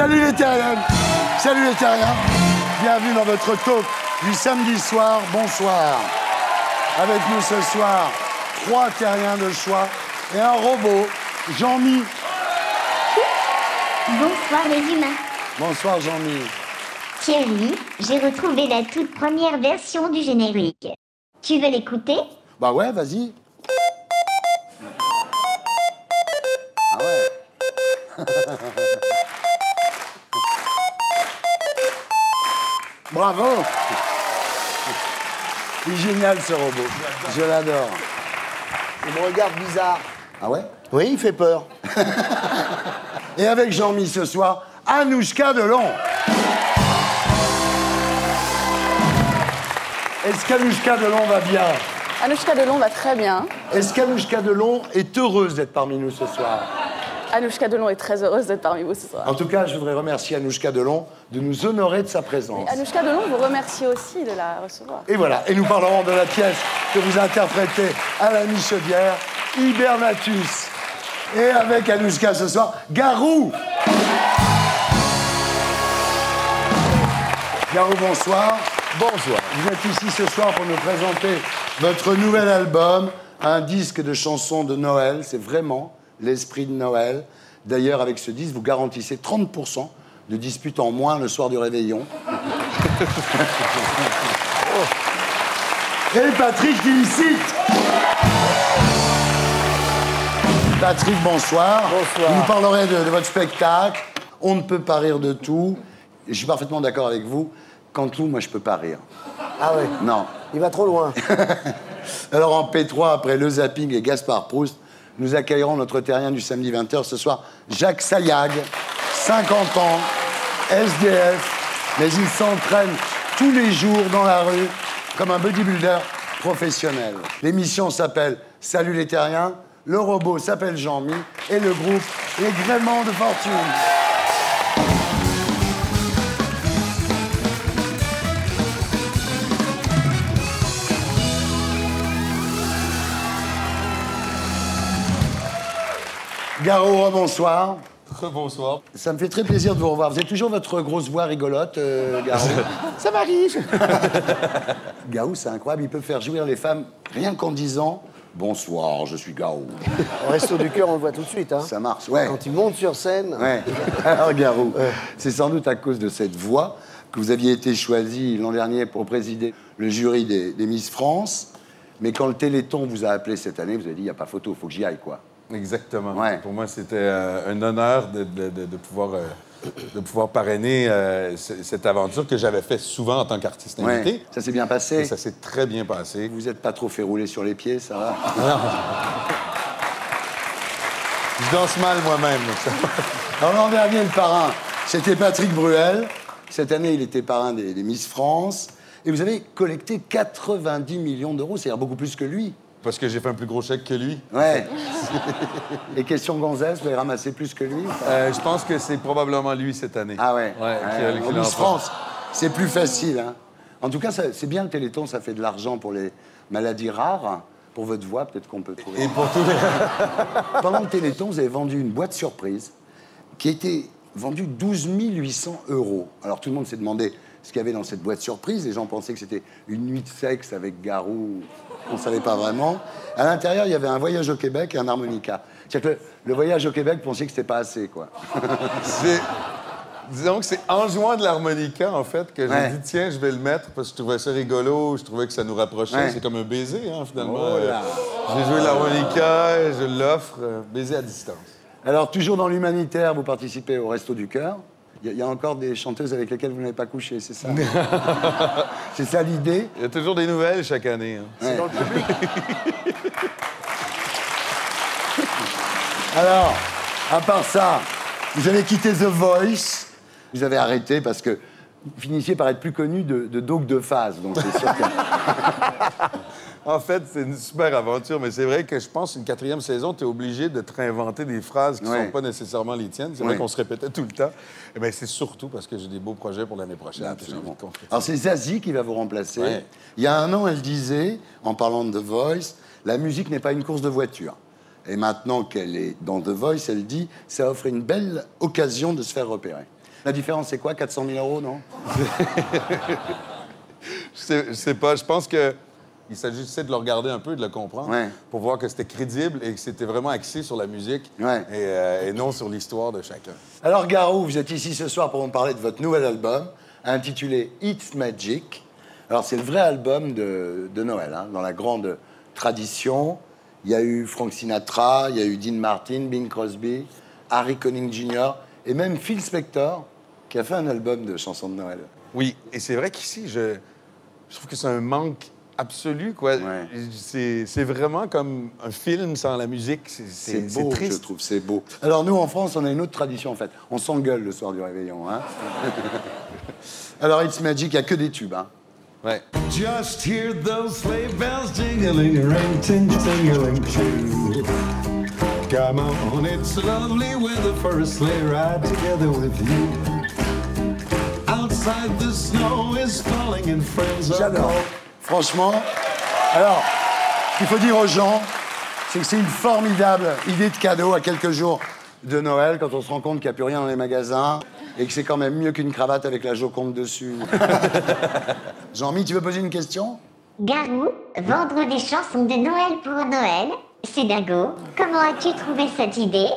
Salut les terriens. Salut les terriens. Bienvenue dans votre talk du samedi soir. Bonsoir. Avec nous ce soir, 3 terriens de choix et un robot, Jean-Mi. Bonsoir les humains. Bonsoir Jean-Mi. Thierry, j'ai retrouvé la toute première version du générique. Tu veux l'écouter? Bah ouais, vas-y. Ah ouais. Bravo. Il est génial ce robot. Je l'adore. Il me regarde bizarre. Ah ouais? Oui, il fait peur. Et avec Jean-Mi ce soir, Anouchka Delon. Est-ce qu'Anouchka Delon va bien? Anouchka Delon va très bien. Est-ce qu'Anouchka Delon est heureuse d'être parmi nous ce soir? Anouchka Delon est très heureuse d'être parmi vous ce soir. En tout cas, je voudrais remercier Anouchka Delon de nous honorer de sa présence. Et Anouchka Delon vous remercie aussi de la recevoir. Et voilà, et nous parlerons de la pièce que vous interprétez à la Michaudière, Hibernatus. Et avec Anouchka ce soir, Garou. Garou, bonsoir. Bonsoir. Vous êtes ici ce soir pour nous présenter votre nouvel album, un disque de chansons de Noël. C'est vraiment l'esprit de Noël. D'ailleurs, avec ce disque, vous garantissez 30% de disputes en moins le soir du réveillon. Et Patrick Timsit. Patrick, bonsoir. Bonsoir. Vous nous parlerez de votre spectacle. On ne peut pas rire de tout. Et je suis parfaitement d'accord avec vous. Quand tout, moi, je peux pas rire. Ah ouais. Non. Il va trop loin. Alors en P3, après Le Zapping et Gaspard Proust, nous accueillerons notre terrien du samedi 20h ce soir, Jacques Sayag, 50 ans, SDF, mais il s'entraîne tous les jours dans la rue comme un bodybuilder professionnel. L'émission s'appelle Salut les terriens, le robot s'appelle Jean-Mi et le groupe Les Gréments de Fortune. Garo, bonsoir. Bonsoir. Ça me fait très plaisir de vous revoir. Vous avez toujours votre grosse voix rigolote, Garou. Ça m'arrive. Garou, c'est incroyable. Il peut faire jouir les femmes rien qu'en disant « Bonsoir, je suis Garou ». Au Resto du Cœur, on le voit tout de suite. Hein. Ça marche, ouais. Quand il monte sur scène. Ouais. Alors, Garou, c'est sans doute à cause de cette voix que vous aviez été choisi l'an dernier pour présider le jury des Miss France. Mais quand le Téléthon vous a appelé cette année, vous avez dit « Il n'y a pas photo, il faut que j'y aille, quoi ». Exactement. Ouais. Pour moi, c'était un honneur de pouvoir parrainer cette aventure que j'avais fait souvent en tant qu'artiste invité. Ouais. Ça s'est bien passé. Et ça s'est très bien passé. Vous n'êtes pas trop fait rouler sur les pieds, ça va? Je danse mal moi-même. Alors, l'an dernier, le parrain, c'était Patrick Bruel. Cette année, il était parrain des Miss France. Et vous avez collecté 90 millions d'euros, c'est-à-dire beaucoup plus que lui. Parce que j'ai fait un plus gros chèque que lui. Ouais. Et question gonzesse, vous avez ramassé plus que lui? Je pense que c'est probablement lui cette année. Ah ouais? Qui Au Miss l'emporte. France, c'est plus facile. Hein. En tout cas, c'est bien le Téléthon, ça fait de l'argent pour les maladies rares. Pour votre voix, peut-être qu'on peut trouver. Et pour tous les... Pendant le Téléthon, vous avez vendu une boîte surprise qui a été vendue 12 800 €. Alors tout le monde s'est demandé ce qu'il y avait dans cette boîte surprise. Les gens pensaient que c'était une nuit de sexe avec Garou. On ne savait pas vraiment. À l'intérieur, il y avait un voyage au Québec et un harmonica. C'est-à-dire que le voyage au Québec, vous pensiez que c'était pas assez, quoi. Disons que c'est en jouant de l'harmonica, en fait, que Ouais. j'ai dit, tiens, je vais le mettre parce que je trouvais ça rigolo, je trouvais que ça nous rapprochait. Ouais. C'est comme un baiser, hein, finalement. Oh là. J'ai joué l'harmonica, je l'offre, baiser à distance. Alors, toujours dans l'humanitaire, vous participez au Resto du Cœur. Il y a encore des chanteuses avec lesquelles vous n'avez pas couché, c'est ça? C'est ça l'idée? Il y a toujours des nouvelles chaque année. Hein. Ouais. C'est dans le public. Alors, à part ça, vous avez quitté The Voice. Vous avez arrêté parce que vous finissiez par être plus connu de Dogue de Phase. Donc, c'est sûr que... En fait, c'est une super aventure, mais c'est vrai que je pense qu'une 4e saison, tu es obligé de te réinventer des phrases qui ne Ouais. sont pas nécessairement les tiennes. C'est Ouais. vrai qu'on se répétait tout le temps. Eh bien, c'est surtout parce que j'ai des beaux projets pour l'année prochaine. Absolument. J'ai envie de concrétiser. Alors, c'est Zazie qui va vous remplacer. Ouais. Il y a un an, elle disait, en parlant de The Voice, la musique n'est pas une course de voiture. Et maintenant qu'elle est dans The Voice, elle dit, ça offre une belle occasion de se faire repérer. La différence, c'est quoi? 400 000 €, non? Je sais pas. Je pense que il s'agissait de le regarder un peu, de le comprendre, Ouais. pour voir que c'était crédible et que c'était vraiment axé sur la musique Ouais. et non sur l'histoire de chacun. Alors, Garou, vous êtes ici ce soir pour nous parler de votre nouvel album, intitulé It's Magic. Alors, c'est le vrai album de Noël, hein, dans la grande tradition. Il y a eu Frank Sinatra, il y a eu Dean Martin, Bing Crosby, Harry Connick Jr. et même Phil Spector, qui a fait un album de chansons de Noël. Oui, et c'est vrai qu'ici, je trouve que c'est un manque absolu, quoi. Ouais. C'est vraiment comme un film sans la musique. C'est beau, je triste. trouve, c'est beau. Alors, nous, en France, on a une autre tradition, en fait. On s'engueule le soir du réveillon, hein. Alors, It's Magic, il n'y a que des tubes, hein. Ouais. Just hear those sleigh bells jingling, ring, ting, tingling too. Come on, it's lovely with the first sleigh ride together with you. Outside the snow is falling and friends are J'adore. calling. Franchement. Alors, ce qu'il faut dire aux gens, c'est que c'est une formidable idée de cadeau à quelques jours de Noël, quand on se rend compte qu'il n'y a plus rien dans les magasins et que c'est quand même mieux qu'une cravate avec la Joconde dessus. Jean-Mi, tu veux poser une question? Garou, vendre des chansons de Noël pour Noël, c'est dingo. Comment as-tu trouvé cette idée?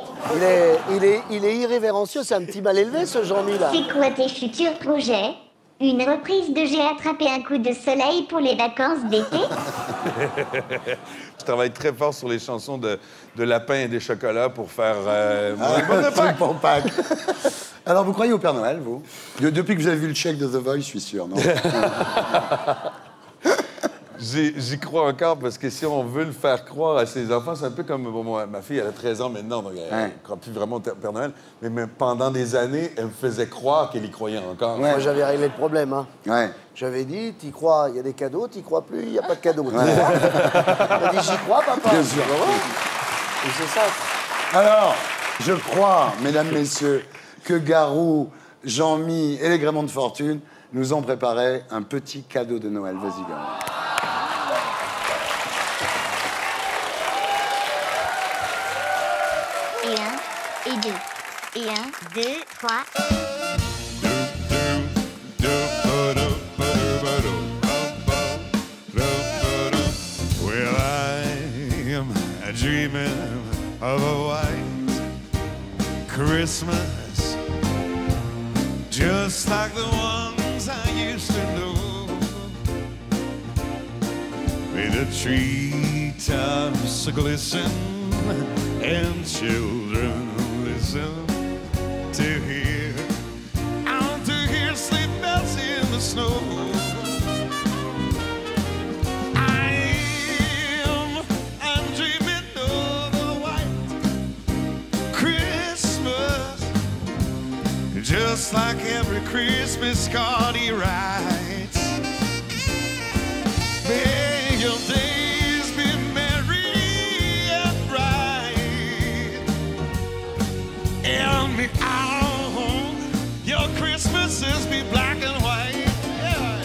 Il est irrévérencieux, c'est un petit mal élevé, ce Jean-Mi, là. C'est quoi tes futurs projets? Une reprise de J'ai attrapé un coup de soleil pour les vacances d'été? Je travaille très fort sur les chansons de lapin et des chocolats pour faire mon album de Truc Pâques. pour Pâques. Alors, vous croyez au Père Noël, vous? Depuis que vous avez vu le chèque de The Voice, je suis sûr, non? J'y crois encore parce que si on veut le faire croire à ses enfants, c'est un peu comme ma fille, elle a 13 ans maintenant, donc elle ne croit plus vraiment au Père Noël. Mais pendant des années, elle me faisait croire qu'elle y croyait encore. Ouais. Moi, j'avais réglé le problème, hein. Ouais. J'avais dit, t'y crois, il y a des cadeaux, t'y crois plus, il n'y a pas de cadeaux. Il a dit, j'y crois, papa. Bien sûr. Et c'est ça. Alors, je crois, mesdames, messieurs, que Garou, Jean-Mi et les Gréments de Fortune nous ont préparé un petit cadeau de Noël. Vas-y, Garou. Et un, et deux. Et un, deux, trois. Well, I am dreaming of a white Christmas, just like the ones I used to know. May the treetops glisten and children listen to hear sleigh bells in the snow. I'm dreaming of a white Christmas, just like every Christmas card he writes. May your days be merry and bright, and may all your Christmases be black and white. Yeah.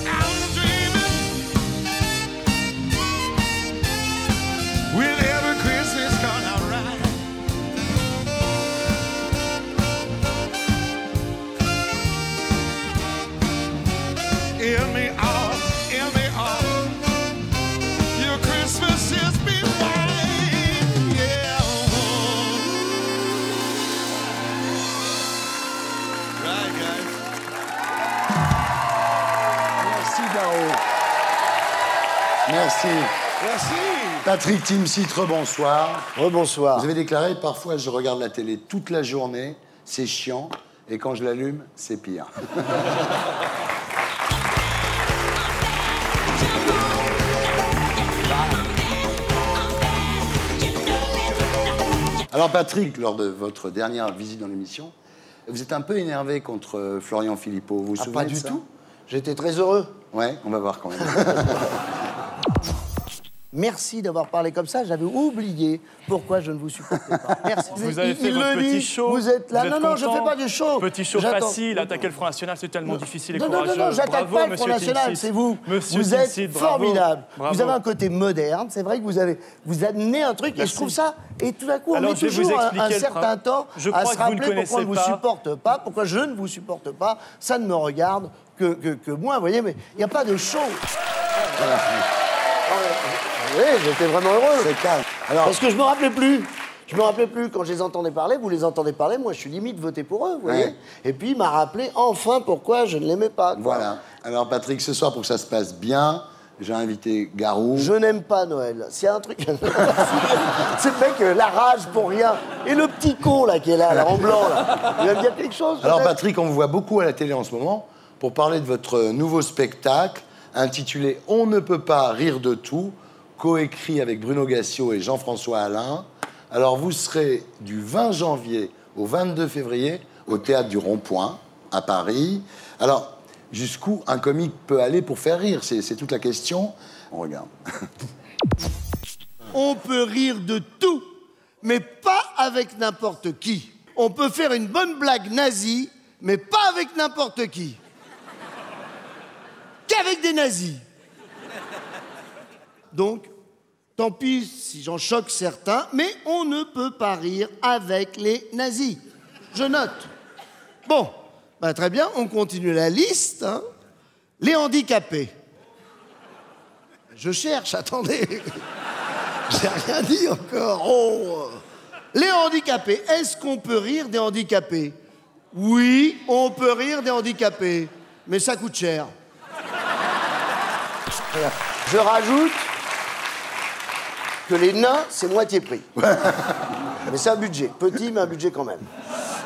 I'm dreaming with every Christmas card I write. In me all, your Christmases be white, yeah. Right, guys. Merci, Garou. Merci. Merci. Patrick Timsit, rebonsoir. Rebonsoir. Vous avez déclaré, parfois, je regarde la télé toute la journée, c'est chiant, et quand je l'allume, c'est pire. Alors, Patrick, lors de votre dernière visite dans l'émission, vous êtes un peu énervé contre Florian Philippot. Vous vous souvenez Pas de du ça? tout. J'étais très heureux. Ouais, on va voir quand même. Merci d'avoir parlé comme ça. J'avais oublié pourquoi je ne vous supportais pas. Merci. Vous avez fait Il votre le petit dit. show. Vous êtes là. Vous Non, êtes non, je ne fais content. pas du show. Petit show J'attends. facile. Attaquer le Front National, c'est tellement difficile et Non, courageux. non, j'attaque Bravo, pas le monsieur Front National, Timsit. c'est vous. Monsieur Vous êtes Timsit, bravo. formidable. Bravo. Vous avez un côté moderne. C'est vrai que vous amenez un truc et je trouve ça. Et tout d'un coup, on Alors, met je vais vous toujours un expliquer le certain principe. temps Je à crois se que vous ne rappeler pourquoi on ne vous connaissez pas. supporte pas, pourquoi je ne vous supporte pas. Ça ne me regarde que moi, vous voyez, mais il n'y a pas de show. Oui, j'étais vraiment heureux. C'est calme. Alors, Parce que je me rappelais plus. Je me rappelais plus quand je les entendais parler. Vous les entendez parler, moi je suis limite voté pour eux, vous voyez. Ouais. Et puis il m'a rappelé enfin pourquoi je ne l'aimais pas. quoi. voilà. Alors, Patrick, ce soir, pour que ça se passe bien, j'ai invité Garou. Je n'aime pas Noël. C'est un truc. C'est le mec, la rage pour rien. Et le petit con là qui est là en blanc là. Il va me dire quelque chose. Alors, peut-être Patrick, on vous voit beaucoup à la télé en ce moment pour parler de votre nouveau spectacle intitulé On ne peut pas rire de tout, coécrit avec Bruno Gassio et Jean-François Alain. Alors, vous serez du 20 janvier au 22 février au Théâtre du Rond-Point, à Paris. Alors, jusqu'où un comique peut aller pour faire rire? C'est toute la question. On regarde. On peut rire de tout, mais pas avec n'importe qui. On peut faire une bonne blague nazie, mais pas avec n'importe qui. Qu'avec des nazis. Donc, tant pis si j'en choque certains, mais on ne peut pas rire avec les nazis. Je note. Bon, bah, très bien, on continue la liste. Hein. Les handicapés. Je cherche, attendez. J'ai rien dit encore. Oh. Les handicapés, est-ce qu'on peut rire des handicapés? Oui, on peut rire des handicapés, mais ça coûte cher. Je rajoute que les nains, c'est moitié prix. Mais c'est un budget. Petit, mais un budget quand même.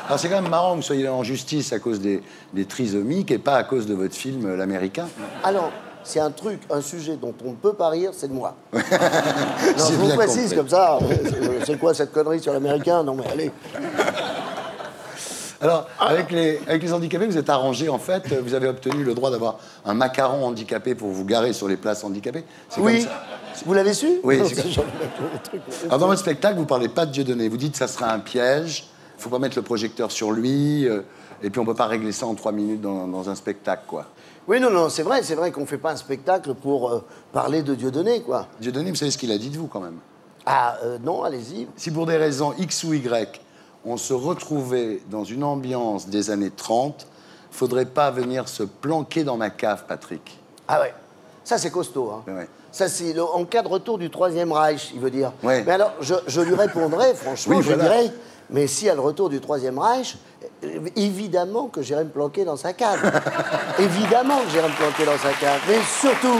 Alors, c'est quand même marrant que vous soyez en justice à cause des trisomiques et pas à cause de votre film L'Américain. Alors, c'est un truc, un sujet dont on ne peut pas rire, c'est de moi. Non, je J'ai vous bien précise compris. comme ça. C'est quoi cette connerie sur l'américain? Non, mais allez. Alors, avec les handicapés, vous êtes arrangé, en fait. Vous avez obtenu le droit d'avoir un macaron handicapé pour vous garer sur les places handicapées. C'est Oui. comme ça. Vous l'avez su? Oui, Non, c'est comme ça. Alors, dans votre spectacle, vous parlez pas de Dieudonné. Vous dites que ça sera un piège. Il faut pas mettre le projecteur sur lui. Et puis, on peut pas régler ça en 3 minutes dans un spectacle, quoi. Oui, non, c'est vrai qu'on fait pas un spectacle pour parler de Dieudonné, quoi. Dieudonné, vous savez ce qu'il a dit de vous, quand même. Ah, non, allez-y. Si pour des raisons X ou Y, on se retrouvait dans une ambiance des années 30, faudrait pas venir se planquer dans ma cave, Patrick. Ah ouais, ça c'est costaud. Hein. Ouais. Ça c'est en cas de retour du Troisième Reich, il veut dire. Ouais. Mais alors, je lui répondrais, franchement, Oui, je voilà. dirais, mais si à le retour du Troisième Reich, évidemment que j'irai me planquer dans sa cave. Évidemment que j'irai me planquer dans sa cave. Mais surtout,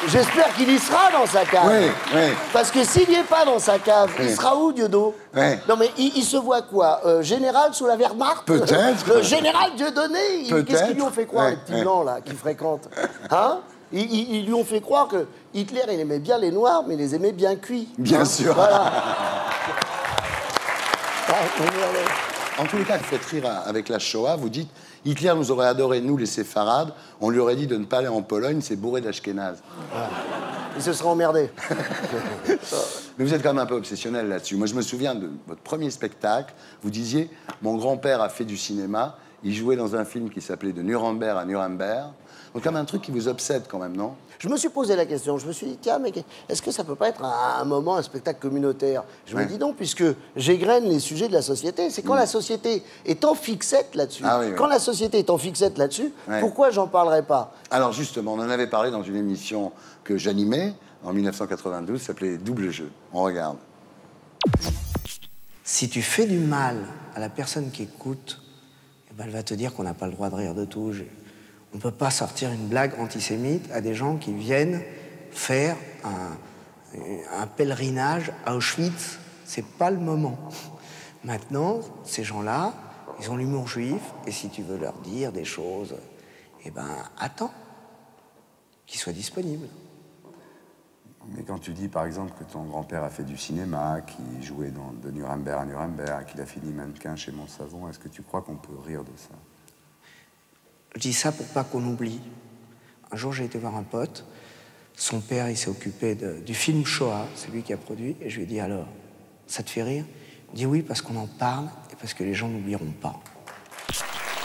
j'espère qu'il y sera dans sa cave. Oui, oui. Parce que s'il n'y est pas dans sa cave, Oui. il sera où, Diodo? Oui. Non, mais il se voit quoi? Général sous la Wehrmacht? Peut-être. Le général Dieudonné? Peut-être. Qu'est-ce qu'ils lui ont fait croire, Ouais, les petits ouais. blancs, là, qui fréquentent? Hein? Ils lui ont fait croire que Hitler, il aimait bien les noirs, mais il les aimait bien cuits. Bien Hein? sûr. Voilà. En tous les cas, vous faites rire avec la Shoah. Vous dites, Hitler nous aurait adoré, nous, les séfarades. On lui aurait dit de ne pas aller en Pologne, c'est bourré d'Ashkénazes. Il se serait emmerdé. Mais vous êtes quand même un peu obsessionnel là-dessus. Moi, je me souviens de votre premier spectacle. Vous disiez, mon grand-père a fait du cinéma. Il jouait dans un film qui s'appelait De Nuremberg à Nuremberg. Donc, comme un truc qui vous obsède quand même, non? Je me suis posé la question. Je me suis dit, tiens, mais est-ce que ça peut pas être un moment, un spectacle communautaire? Je me dis non, puisque j'égrène les sujets de la société. C'est quand la société est en fixette là-dessus. Ah oui, oui. Quand la société est en fixette là-dessus, Ouais. pourquoi j'en parlerais pas? Alors, justement, on en avait parlé dans une émission que j'animais en 1992, ça s'appelait Double Jeu. On regarde. Si tu fais du mal à la personne qui écoute, eh ben elle va te dire qu'on n'a pas le droit de rire de tout. On ne peut pas sortir une blague antisémite à des gens qui viennent faire un pèlerinage à Auschwitz. C'est pas le moment. Maintenant, ces gens-là, ils ont l'humour juif, et si tu veux leur dire des choses, eh ben attends qu'ils soient disponibles. Mais quand tu dis, par exemple, que ton grand-père a fait du cinéma, qu'il jouait de Nuremberg à Nuremberg, qu'il a fini mannequin chez Montsavon, est-ce que tu crois qu'on peut rire de ça? Je dis ça pour pas qu'on oublie. Un jour, j'ai été voir un pote Son père, il s'est occupé du film Shoah, c'est lui qui a produit, et je lui ai dit, alors, ça te fait rire? Il dit oui, parce qu'on en parle et parce que les gens n'oublieront pas.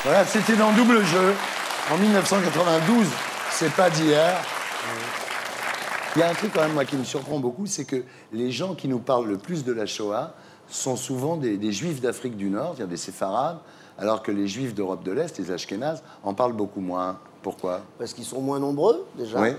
Voilà, c'était dans Double Jeu, en 1992, c'est pas d'hier. Il y a un truc quand même, moi, qui me surprend beaucoup, c'est que les gens qui nous parlent le plus de la Shoah sont souvent des juifs d'Afrique du Nord, c'est-à-dire des séfarades, alors que les juifs d'Europe de l'Est, les Ashkénazes, en parlent beaucoup moins. Pourquoi? Parce qu'ils sont moins nombreux, déjà. Oui.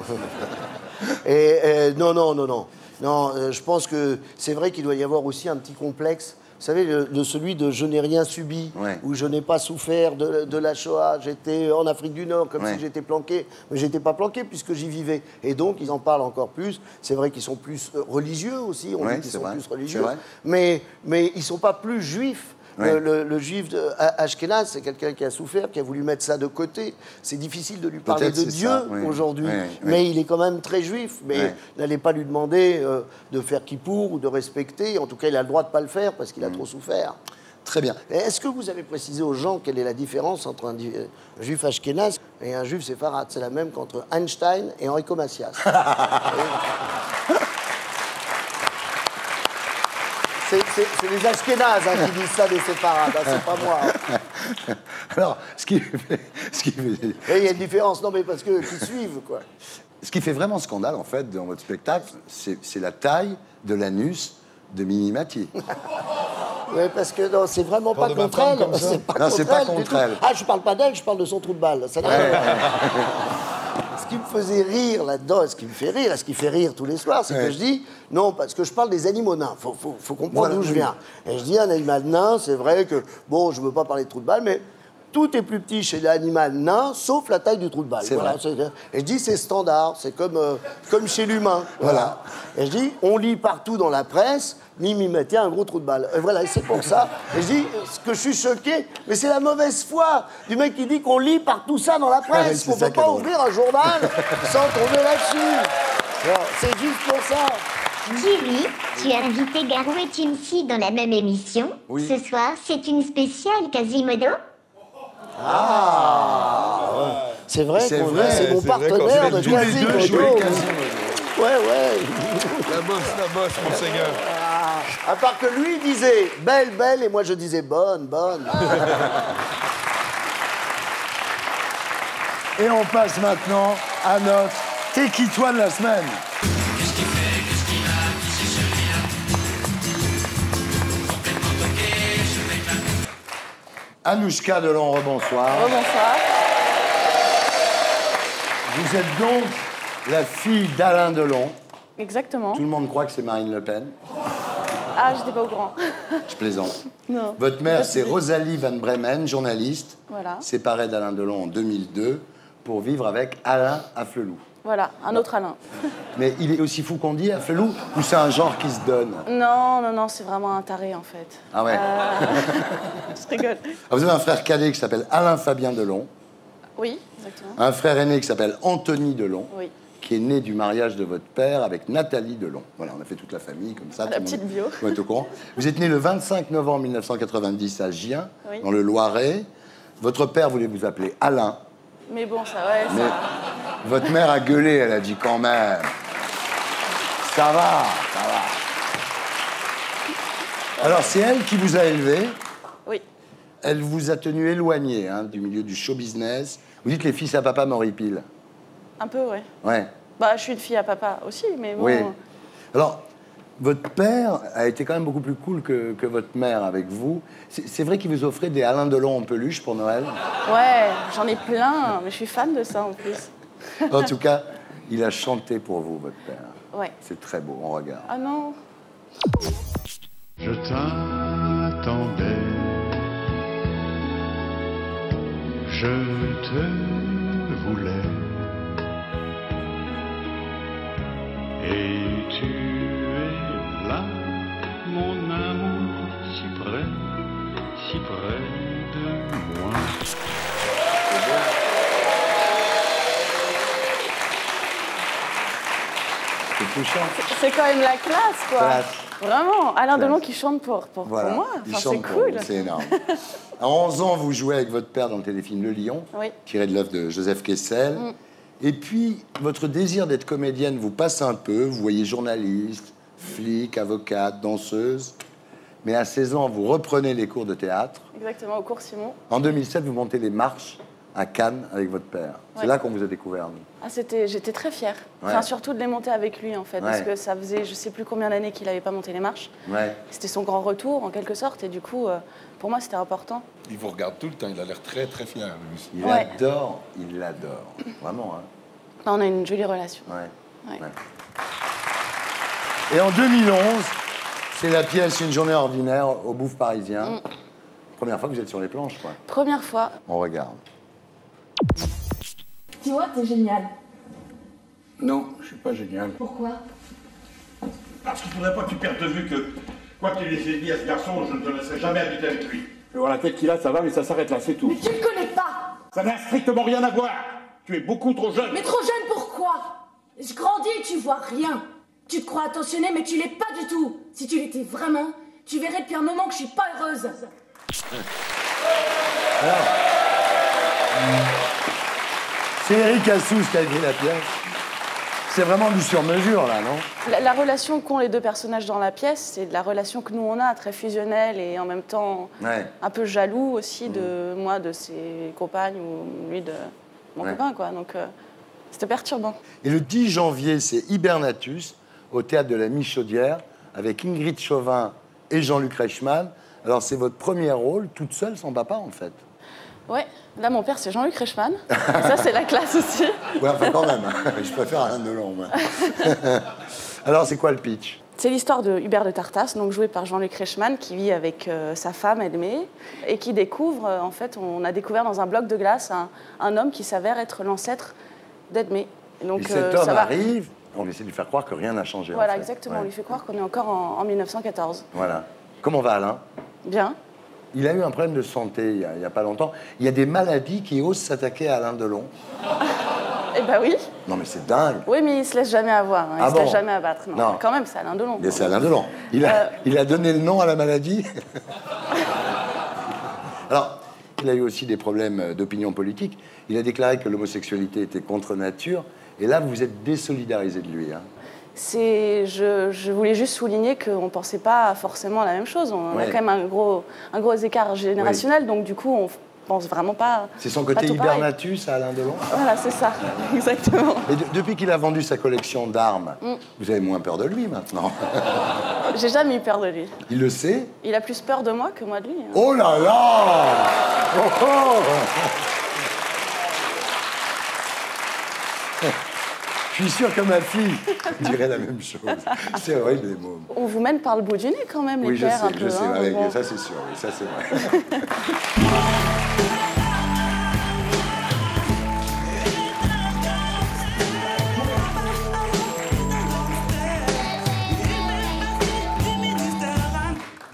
Non, je pense que c'est vrai qu'il doit y avoir aussi un petit complexe. Vous savez, celui de je n'ai rien subi, ou je n'ai pas souffert de la Shoah. J'étais en Afrique du Nord, comme si j'étais planqué. Mais j'étais pas planqué puisque j'y vivais. Et donc, ils en parlent encore plus. C'est vrai qu'ils sont plus religieux aussi. On dit qu'ils sont plus religieux. Mais ils sont pas plus juifs. Le juif Ashkenaz, c'est quelqu'un qui a souffert, qui a voulu mettre ça de côté. C'est difficile de lui parler de Dieu aujourd'hui, mais il est quand même très juif. Mais n'allez pas lui demander de faire kippour ou de respecter. En tout cas, il a le droit de ne pas le faire parce qu'il a trop souffert. Très bien. Est-ce que vous avez précisé aux gens quelle est la différence entre un juif Ashkenaz et un juif séfarade? C'est la même qu'entre Einstein et Enrico Macias. C'est les Ashkénazes qui disent ça des séfarades, c'est pas moi. Alors, ce qui fait... Et il y a une différence, non mais parce que qui suivent, quoi. Ce qui fait vraiment scandale, en fait, dans votre spectacle, c'est la taille de l'anus de Mimi Mathieu. Oui, parce que non, c'est vraiment pas contre elle. C'est pas contre elle. Ah, je parle pas d'elle, je parle de son trou de balle. Ça Ce qui me faisait rire là-dedans, ce qui me fait rire, et ce qui fait rire tous les soirs, c'est que je dis, non, parce que je parle des animaux nains. Faut comprendre d'où je viens. Et je dis, un animal nain, c'est vrai que, bon, je veux pas parler de trou de balle, mais tout est plus petit chez l'animal nain, sauf la taille du trou de balle. Voilà. Et je dis, c'est standard, c'est comme chez l'humain. Voilà. Et je dis, on lit partout dans la presse, Mimi Mathieu a un gros trou de balle. Et voilà, c'est pour ça. Et je dis, ce que je suis choqué, mais c'est la mauvaise foi du mec qui dit qu'on lit partout ça dans la presse. On ne peut pas ouvrir un journal sans tomber là-dessus. C'est juste pour ça. Thierry, tu as invité Garou et Timsi dans la même émission. Oui. Ce soir, c'est une spéciale Quasimodo. C'est vrai, c'est mon c'est vrai partenaire qu'on de fait tous les deux jouer Quasimodo. Quasimodo. Ouais. La bosse, monseigneur. À part que lui il disait belle, belle, et moi je disais bonne. Et on passe maintenant à notre T'es qui toi de la semaine. Anouchka Delon, rebonsoir. Bonsoir. Vous êtes donc la fille d'Alain Delon. Exactement. Tout le monde croit que c'est Marine Le Pen. Ah, j'étais pas au courant. Je plaisante. Non. Votre mère, c'est Rosalie Van Bremen, journaliste, Voilà. séparée d'Alain Delon en 2002 pour vivre avec Alain Afflelou. Voilà, un autre Alain. Mais il est aussi fou qu'on dit, Afflelou, ou c'est un genre qui se donne? Non, c'est vraiment un taré en fait. Ah ouais. Je rigole. Vous avez un frère cadet qui s'appelle Alain Fabien Delon, Oui, exactement. un frère aîné qui s'appelle Anthony Delon, Oui. qui est né du mariage de votre père avec Nathalie Delon. Voilà, on a fait toute la famille comme ça. La tout le petite monde bio. doit être au courant. Vous êtes né le 25 novembre 1990 à Gien, Oui. dans le Loiret. Votre père voulait vous appeler Alain. Mais bon, ça, ouais, Mais ça... votre mère a gueulé, elle a dit quand même. Ça va. Alors, c'est elle qui vous a élevé. Oui. Elle vous a tenu éloigné du milieu du show business. Vous dites les fils à papa m'horripilent. Un peu, ouais. Ouais. Bah, je suis une fille à papa aussi, mais bon... Oui. Alors, votre père a été quand même beaucoup plus cool que votre mère avec vous. C'est vrai qu'il vous offrait des Alain Delon en peluche pour Noël? Ouais, j'en ai plein, mais je suis fan de ça en plus. En tout cas, il a chanté pour vous, votre père. Ouais. C'est très beau, on regarde. Ah non. Je t'attendais, je te voulais, et tu es là, mon amour, si près de moi. C'est touchant. C'est quand même la classe, quoi. Classe. Vraiment. Alain Classe. Delon qui chante pour Voilà. moi. Il Enfin, chante c'est pour cool. vous, c'est énorme. À 11 ans, vous jouez avec votre père dans le téléfilm Le Lion, Oui. tiré de l'œuvre de Joseph Kessel. Et puis, votre désir d'être comédienne vous passe un peu. Vous voyez journaliste, flic, avocate, danseuse. Mais à 16 ans, vous reprenez les cours de théâtre. Exactement, au cours Simon. En 2007, vous montez les marches à Cannes avec votre père. C'est là qu'on vous a découvert. Ah, j'étais très fière. Ouais. Enfin, surtout de les monter avec lui, en fait. Ouais. Parce que ça faisait, je sais plus combien d'années qu'il n'avait pas monté les marches. Ouais. C'était son grand retour, en quelque sorte. Et du coup, pour moi, c'était important. Il vous regarde tout le temps, il a l'air très très fier, lui aussi. Il Ouais. l'adore, il l'adore. Vraiment, hein. Là, on a une jolie relation. Ouais. Ouais. Ouais. Et en 2011, c'est la pièce Une journée ordinaire au Bouffe parisien. Première fois que vous êtes sur les planches, quoi. Première fois. On regarde. Tu vois, t'es génial. Non, je suis pas génial. Pourquoi? Parce qu'il faudrait pas que tu perdes de vue que, quoi qu'il ait dit à ce garçon, je ne te laisserai jamais habiter avec lui. Je vois la tête qu'il a, ça va, mais ça s'arrête là, c'est tout. Mais tu le connais pas! Ça n'a strictement rien à voir. Tu es beaucoup trop jeune. Mais trop jeune pourquoi? Je grandis et tu vois rien. Tu te crois attentionné, mais tu l'es pas du tout. Si tu l'étais vraiment, tu verrais depuis un moment que je suis pas heureuse. Alors, c'est Eric Assous qui a écrit la pièce. C'est vraiment du sur-mesure, là, non? La relation qu'ont les deux personnages dans la pièce, c'est de la relation que nous, on a, très fusionnelle et en même temps un peu jaloux aussi de moi, de ses compagnes ou lui de mon copain, quoi. Donc, c'était perturbant. Et le 10 janvier, c'est Hibernatus, au Théâtre de la Michaudière, avec Ingrid Chauvin et Jean-Luc Reichmann. Alors, c'est votre premier rôle, toute seule, sans papa, en fait. Ouais, là, mon père, c'est Jean-Luc Reichmann. Et ça, c'est la classe aussi. Ouais, enfin, quand même. Je préfère Alain Delon, moi. Alors, c'est quoi le pitch? C'est l'histoire de Hubert de Tartas, donc joué par Jean-Luc Reichmann, qui vit avec sa femme Edmé, et qui découvre, en fait, on a découvert dans un bloc de glace un homme qui s'avère être l'ancêtre d'Edmé. Et cet homme arrive, on essaie de lui faire croire que rien n'a changé. Voilà, en fait. exactement. On lui fait croire qu'on est encore en 1914. Voilà. Comment va Alain? Bien. Il a eu un problème de santé il y a pas longtemps. Il y a des maladies qui osent s'attaquer à Alain Delon. Eh ben oui. Non, mais c'est dingue. Oui, mais il se laisse jamais avoir. Hein. Il se laisse jamais abattre. Non. Quand même, c'est Alain Delon. C'est Alain Delon. Il a donné le nom à la maladie. Alors, il a eu aussi des problèmes d'opinion politique. Il a déclaré que l'homosexualité était contre nature. Et là, vous vous êtes désolidarisé de lui. Hein. Je voulais juste souligner qu'on ne pensait pas forcément la même chose. On a quand même un gros écart générationnel. Donc, du coup, on pense vraiment pas. C'est son côté Hibernatus à Alain Delon. Voilà, c'est ça. Exactement. Et depuis qu'il a vendu sa collection d'armes, vous avez moins peur de lui maintenant. J'ai jamais eu peur de lui. Il le sait? Il a plus peur de moi que moi de lui. Hein. Oh là là! Oh oh! Je suis sûr que ma fille dirait la même chose. C'est horrible, les mots. On vous mène par le bout du nez quand même, les pères, un peu. Oui, je sais, hein, bon. Ça c'est sûr, oui, ça c'est vrai.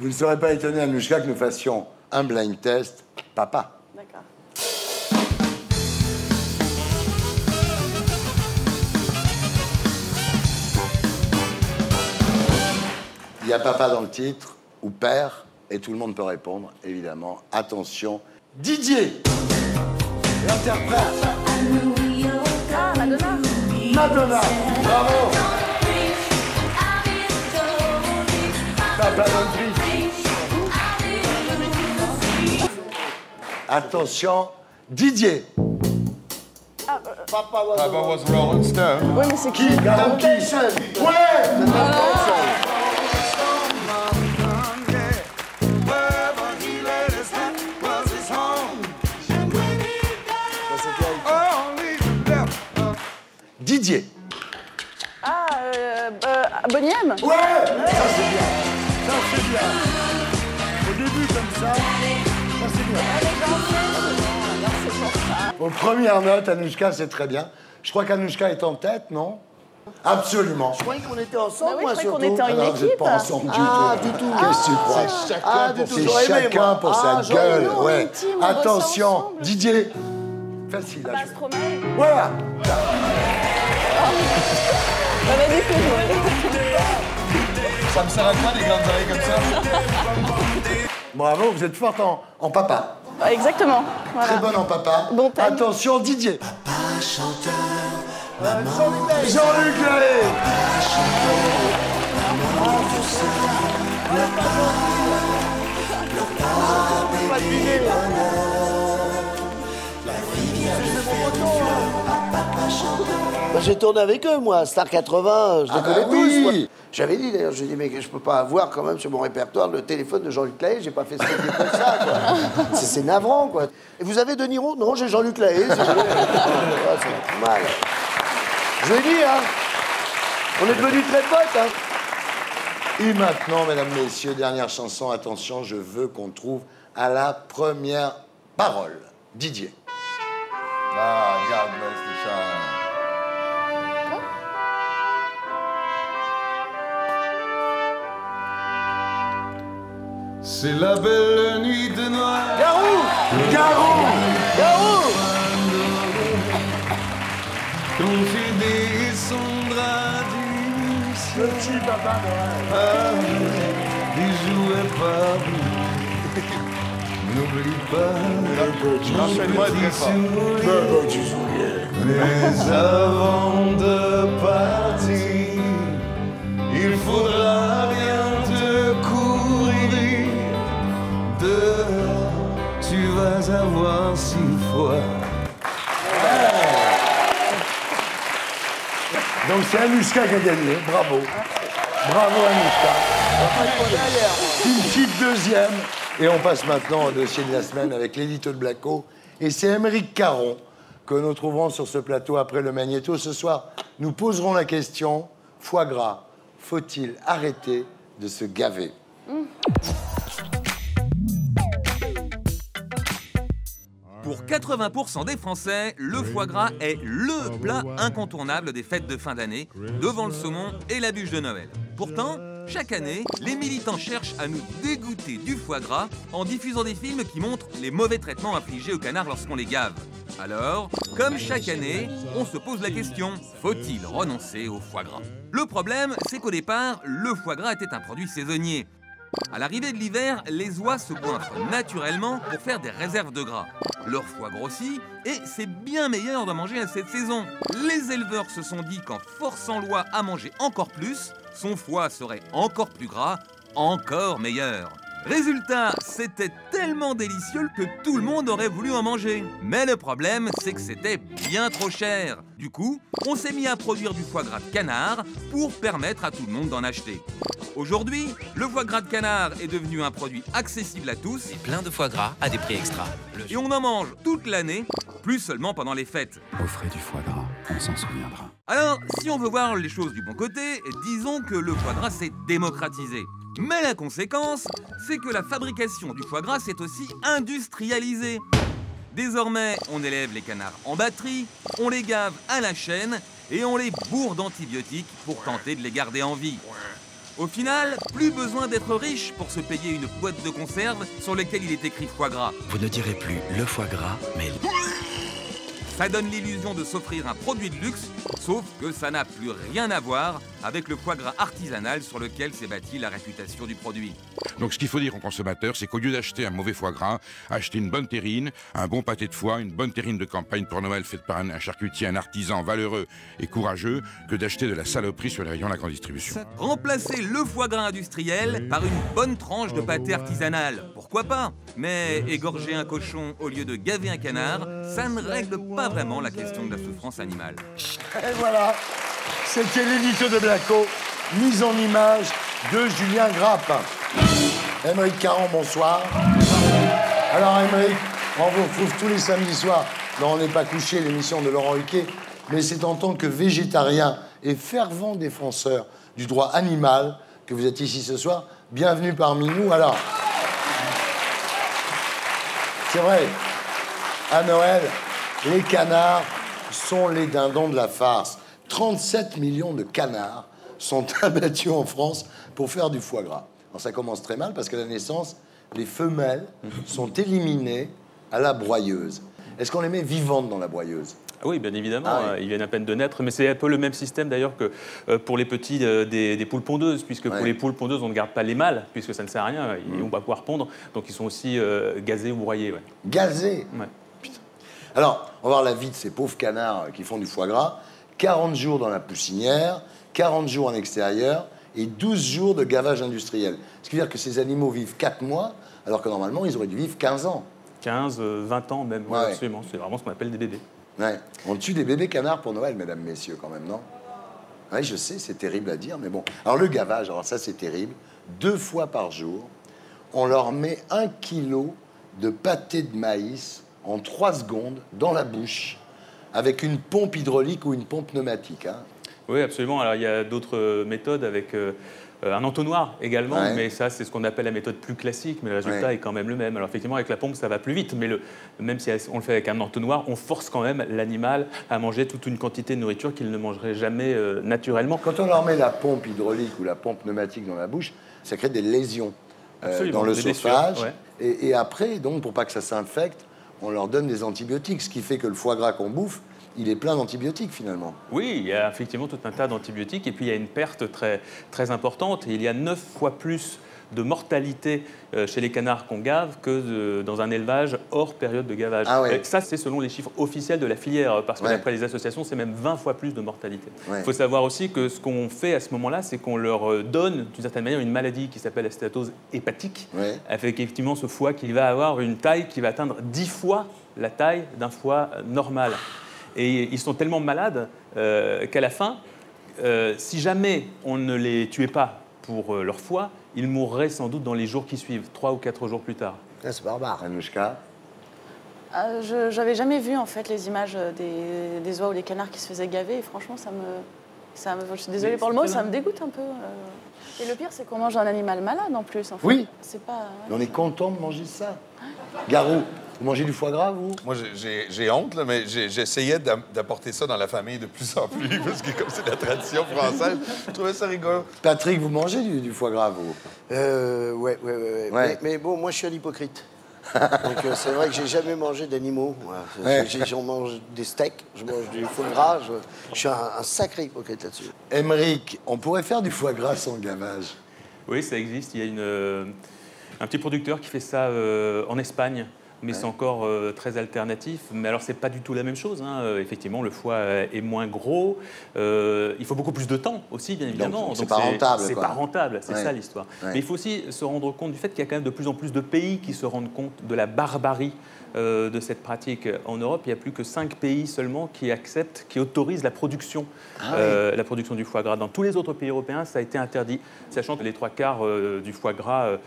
Vous ne serez pas étonné, Anouchka, que nous fassions un blind test papa. D'accord. Il y a papa dans le titre, ou père, et tout le monde peut répondre, évidemment. Attention, Didier, l'interprète. Ah, Madonna. Madonna, bravo. Papa dans le titre. Attention, Didier. Papa was Rolling Stone. Oui, mais c'est qui? Temptation. Ouais. Didier. Ah, Bonnie M. Ouais. Ça c'est bien. Ça c'est bien. Au début comme ça c'est bien. Aux premières notes, Anouchka, c'est très bien. Je crois qu'Anouchka est en tête, non? Absolument. Je croyais qu'on était ensemble, moi, Je croyais surtout. qu'on était en une Alors, vous n'êtes équipe. pas ensemble du tout. Qu'est-ce que tu crois? C'est chacun pour sa gueule. on Ouais. est team, on bosse Attention, ensemble. Didier. Facile. Là, Stromae. Voilà. On a découvert. Ça me sert à quoi, les grandes oreilles comme ça? Bravo, vous êtes forte en papa. Exactement. Voilà. Très bonne en papa. Bon timing. Attention, Didier. chanteur, Jean-Luc Lahaye. J'ai tourné avec eux, moi, Star 80, je les connais tous. Moi. J'avais dit d'ailleurs, j'ai dit, mais je peux pas avoir quand même sur mon répertoire le téléphone de Jean-Luc Lahaye, j'ai pas fait ce truc comme ça, quoi. C'est navrant, quoi. Et vous avez De Niro? Non, j'ai Jean-Luc Lahaye, c'est vrai. C'est mal. Je l'ai dit, hein. On est devenus très potes, hein. Et maintenant, mesdames, messieurs, dernière chanson, attention, je veux qu'on trouve à la première parole. Didier. Ah, God bless the child. C'est la belle nuit de Noël. Garou! Garou! Garou! Quand tu descendras du ciel. Petit papa Noël. Des jouets parmi. N'oublie pas Enchaînement est très fort. mais avant de partir, il faudra bien te courir dehors. Tu vas avoir si froid. Donc c'est Anouchka qui a gagné, bravo. Bravo Anouchka. Team Chip deuxième. Et on passe maintenant au dossier de la semaine avec l'élite de Blacko. Et c'est Émeric Caron que nous trouverons sur ce plateau après le Magnéto. Ce soir, nous poserons la question, foie gras, faut-il arrêter de se gaver? Pour 80% des Français, le foie gras est le plat incontournable des fêtes de fin d'année, devant le saumon et la bûche de Noël. Pourtant, chaque année, les militants cherchent à nous dégoûter du foie gras en diffusant des films qui montrent les mauvais traitements infligés aux canards lorsqu'on les gave. Alors, comme chaque année, on se pose la question, faut-il renoncer au foie gras? Le problème, c'est qu'au départ, le foie gras était un produit saisonnier. À l'arrivée de l'hiver, les oies se goinfrent naturellement pour faire des réserves de gras. Leur foie grossit et c'est bien meilleur de manger à cette saison. Les éleveurs se sont dit qu'en forçant l'oie à manger encore plus, son foie serait encore plus gras, encore meilleur. Résultat, c'était tellement délicieux que tout le monde aurait voulu en manger. Mais le problème, c'est que c'était bien trop cher. Du coup, on s'est mis à produire du foie gras de canard pour permettre à tout le monde d'en acheter. Aujourd'hui, le foie gras de canard est devenu un produit accessible à tous. Et plein de foie gras à des prix extra. Et on en mange toute l'année, plus seulement pendant les fêtes. Offrez du foie gras, on s'en souviendra. Alors, si on veut voir les choses du bon côté, disons que le foie gras s'est démocratisé. Mais la conséquence, c'est que la fabrication du foie gras s'est aussi industrialisée. Désormais, on élève les canards en batterie, on les gave à la chaîne et on les bourre d'antibiotiques pour tenter de les garder en vie. Au final, plus besoin d'être riche pour se payer une boîte de conserve sur laquelle il est écrit foie gras. Vous ne direz plus le foie gras, mais... Ça donne l'illusion de s'offrir un produit de luxe, sauf que ça n'a plus rien à voir avec le foie gras artisanal sur lequel s'est bâtie la réputation du produit. Donc ce qu'il faut dire aux consommateurs, c'est qu'au lieu d'acheter un mauvais foie gras, achetez une bonne terrine, un bon pâté de foie, une bonne terrine de campagne pour Noël faite par un charcutier, un artisan valeureux et courageux, que d'acheter de la saloperie sur les rayons de la grande distribution. Remplacer le foie gras industriel par une bonne tranche de pâté artisanal, pourquoi pas? Mais égorger un cochon au lieu de gaver un canard, ça ne règle pas vraiment la question de la souffrance animale. Et voilà, c'était l'élite de Blacko, mise en image de Julien Grappin. Émeric Caron, bonsoir. Alors Émeric, on vous retrouve tous les samedis soirs dans On n'est pas couché, l'émission de Laurent Ruquier, mais c'est en tant que végétarien et fervent défenseur du droit animal que vous êtes ici ce soir. Bienvenue parmi nous. Alors, c'est vrai, à Noël, les canards sont les dindons de la farce. 37 millions de canards sont abattus en France pour faire du foie gras. Alors ça commence très mal parce qu'à la naissance, les femelles sont éliminées à la broyeuse. Est-ce qu'on les met vivantes dans la broyeuse? Oui, bien évidemment, oui. Ils viennent à peine de naître, mais c'est un peu le même système d'ailleurs que pour les petits des poules pondeuses, puisque pour les poules pondeuses, on ne garde pas les mâles, puisque ça ne sert à rien, ils vont pas pouvoir pondre, donc ils sont aussi gazés ou broyés. Ouais. Gazés? Ouais. Alors, on va voir la vie de ces pauvres canards qui font du foie gras. 40 jours dans la poussinière, 40 jours en extérieur et 12 jours de gavage industriel. Ce qui veut dire que ces animaux vivent 4 mois, alors que normalement, ils auraient dû vivre 15 ans. 15, 20 ans même, Ouais. absolument. C'est vraiment ce qu'on appelle des bébés. Ouais. On tue des bébés canards pour Noël, mesdames, messieurs, quand même, non? Oui, je sais, c'est terrible à dire, mais bon. Alors, le gavage, alors ça, c'est terrible. 2 fois par jour, on leur met 1 kilo de pâté de maïs en 3 secondes dans la bouche, avec une pompe hydraulique ou une pompe pneumatique. Hein. Oui, absolument. Alors, il y a d'autres méthodes avec un entonnoir également, Ouais. mais ça, c'est ce qu'on appelle la méthode plus classique, mais le résultat Ouais. est quand même le même. Alors, effectivement, avec la pompe, ça va plus vite, mais même si on le fait avec un entonnoir, on force quand même l'animal à manger toute une quantité de nourriture qu'il ne mangerait jamais naturellement. Quand on leur met la pompe hydraulique ou la pompe pneumatique dans la bouche, ça crée des lésions Absolument, dans le des sophage. blessures, ouais. Et après, donc, pour pas que ça s'infecte, on leur donne des antibiotiques, ce qui fait que le foie gras qu'on bouffe, il est plein d'antibiotiques finalement. Oui, il y a effectivement tout un tas d'antibiotiques et puis il y a une perte très, très importante. Et il y a 9 fois plus de mortalité chez les canards qu'on gave que dans un élevage hors période de gavage. Ah ouais. Et ça, c'est selon les chiffres officiels de la filière, parce que Ouais. d'après les associations, c'est même 20 fois plus de mortalité. Il Ouais. faut savoir aussi que ce qu'on fait à ce moment-là, c'est qu'on leur donne, d'une certaine manière, une maladie qui s'appelle la stéatose hépatique, Ouais. avec effectivement ce foie qui va avoir une taille qui va atteindre 10 fois la taille d'un foie normal. Et ils sont tellement malades qu'à la fin, si jamais on ne les tuait pas pour leur foie, ils mourraient sans doute dans les jours qui suivent, 3 ou 4 jours plus tard. C'est barbare. Anouchka? J'avais jamais vu en fait les images des oies ou des canards qui se faisaient gaver et franchement je suis désolée pour le mot, ça me dégoûte un peu. Et le pire c'est qu'on mange un animal malade en plus. En fait. Oui. C'est pas. On est content de manger ça. Garou, vous mangez du foie gras, vous? Moi, j'ai honte, là, mais j'essayais d'apporter ça dans la famille de plus en plus, parce que comme c'est la tradition française, je trouvais ça rigolo. Patrick, vous mangez du foie gras, vous? Ouais. Mais bon, moi, je suis un hypocrite. Donc, c'est vrai que j'ai jamais mangé d'animaux. Ouais. J'en mange des steaks, je mange du foie gras. Je suis un sacré hypocrite là-dessus. Émeric, on pourrait faire du foie gras sans gavage. Oui, ça existe. Il y a un petit producteur qui fait ça en Espagne. Mais c'est encore très alternatif. Mais alors, c'est pas du tout la même chose. Hein. Effectivement, le foie est moins gros. Il faut beaucoup plus de temps aussi, bien évidemment. Donc c'est pas rentable. C'est pas rentable, c'est Ouais. ça l'histoire. Ouais. Mais il faut aussi se rendre compte du fait qu'il y a quand même de plus en plus de pays qui se rendent compte de la barbarie de cette pratique. En Europe, il n'y a plus que 5 pays seulement qui acceptent, qui autorisent la production du foie gras. Dans tous les autres pays européens, ça a été interdit, sachant que les 3/4 du foie gras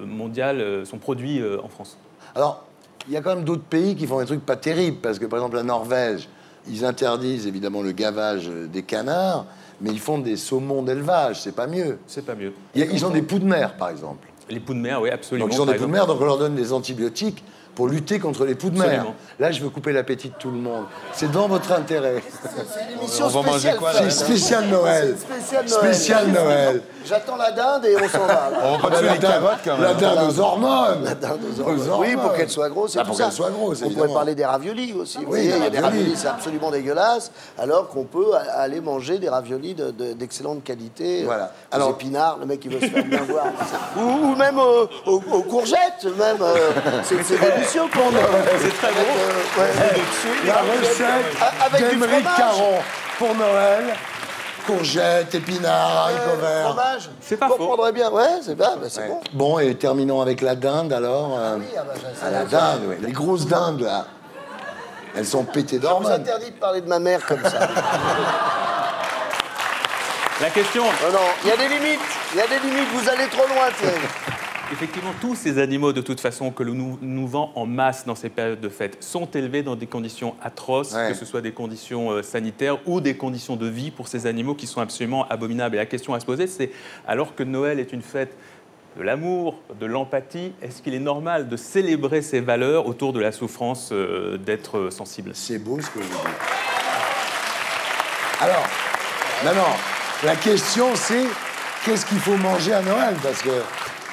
mondial sont produits en France. Alors, il y a quand même d'autres pays qui font des trucs pas terribles, parce que par exemple la Norvège, ils interdisent évidemment le gavage des canards, mais ils font des saumons d'élevage, c'est pas mieux. C'est pas mieux. Ils ont des poux de mer, par exemple. Les poux de mer, oui, absolument. Donc ils ont des poux de mer, donc on leur donne des antibiotiques pour lutter contre les poux de mer. Absolument. Là, je veux couper l'appétit de tout le monde. C'est dans votre intérêt. C'est une émission On va manger spéciale. quoi, Fred. C'est spécial Noël. C'est spécial Noël. Spécial Noël. J'attends la dinde et on s'en va. là. On va pas tuer les carottes, quand même. La dinde aux hormones. La dinde aux Aux hormones. Oui, pour hormones. qu'elle soit grosse. Ah, et pour tout ça. qu'elle soit grosse, On pourrait évidemment. parler des raviolis aussi. Vous Oui, voyez, il y a des raviolis. raviolis, c'est absolument dégueulasse, alors qu'on peut aller manger des raviolis d'excellente qualité. Voilà. Alors, Alors- épinards, le mec qui veut se faire bien voir. Ou même aux courgettes, même. C'est délicieux pour nous. C'est très bon. La recette Avec du d'Émeric fromage. Caron pour Noël. Courgettes, épinards, haricots verts. Fromage. C'est pas On faux. prendrait bien. Ouais, c'est bien, c'est Ouais. bon. Bon, et terminons avec la dinde alors. Ah bah, ça, la dinde, oui. Les grosses dindes, là. Elles sont pétées Je vous d'hormones. interdis de parler de ma mère comme ça. La question, Non, il y a des limites. Il y a des limites. Vous allez trop loin, Thierry. effectivement, tous ces animaux, de toute façon, que l'on nous vend en masse dans ces périodes de fête, sont élevés dans des conditions atroces, Ouais. que ce soit des conditions sanitaires ou des conditions de vie pour ces animaux qui sont absolument abominables. Et la question à se poser, c'est, alors que Noël est une fête de l'amour, de l'empathie, est-ce qu'il est normal de célébrer ces valeurs autour de la souffrance d'être sensible? C'est beau ce que vous dites. Alors, non, la question c'est qu'est-ce qu'il faut manger à Noël? Parce que,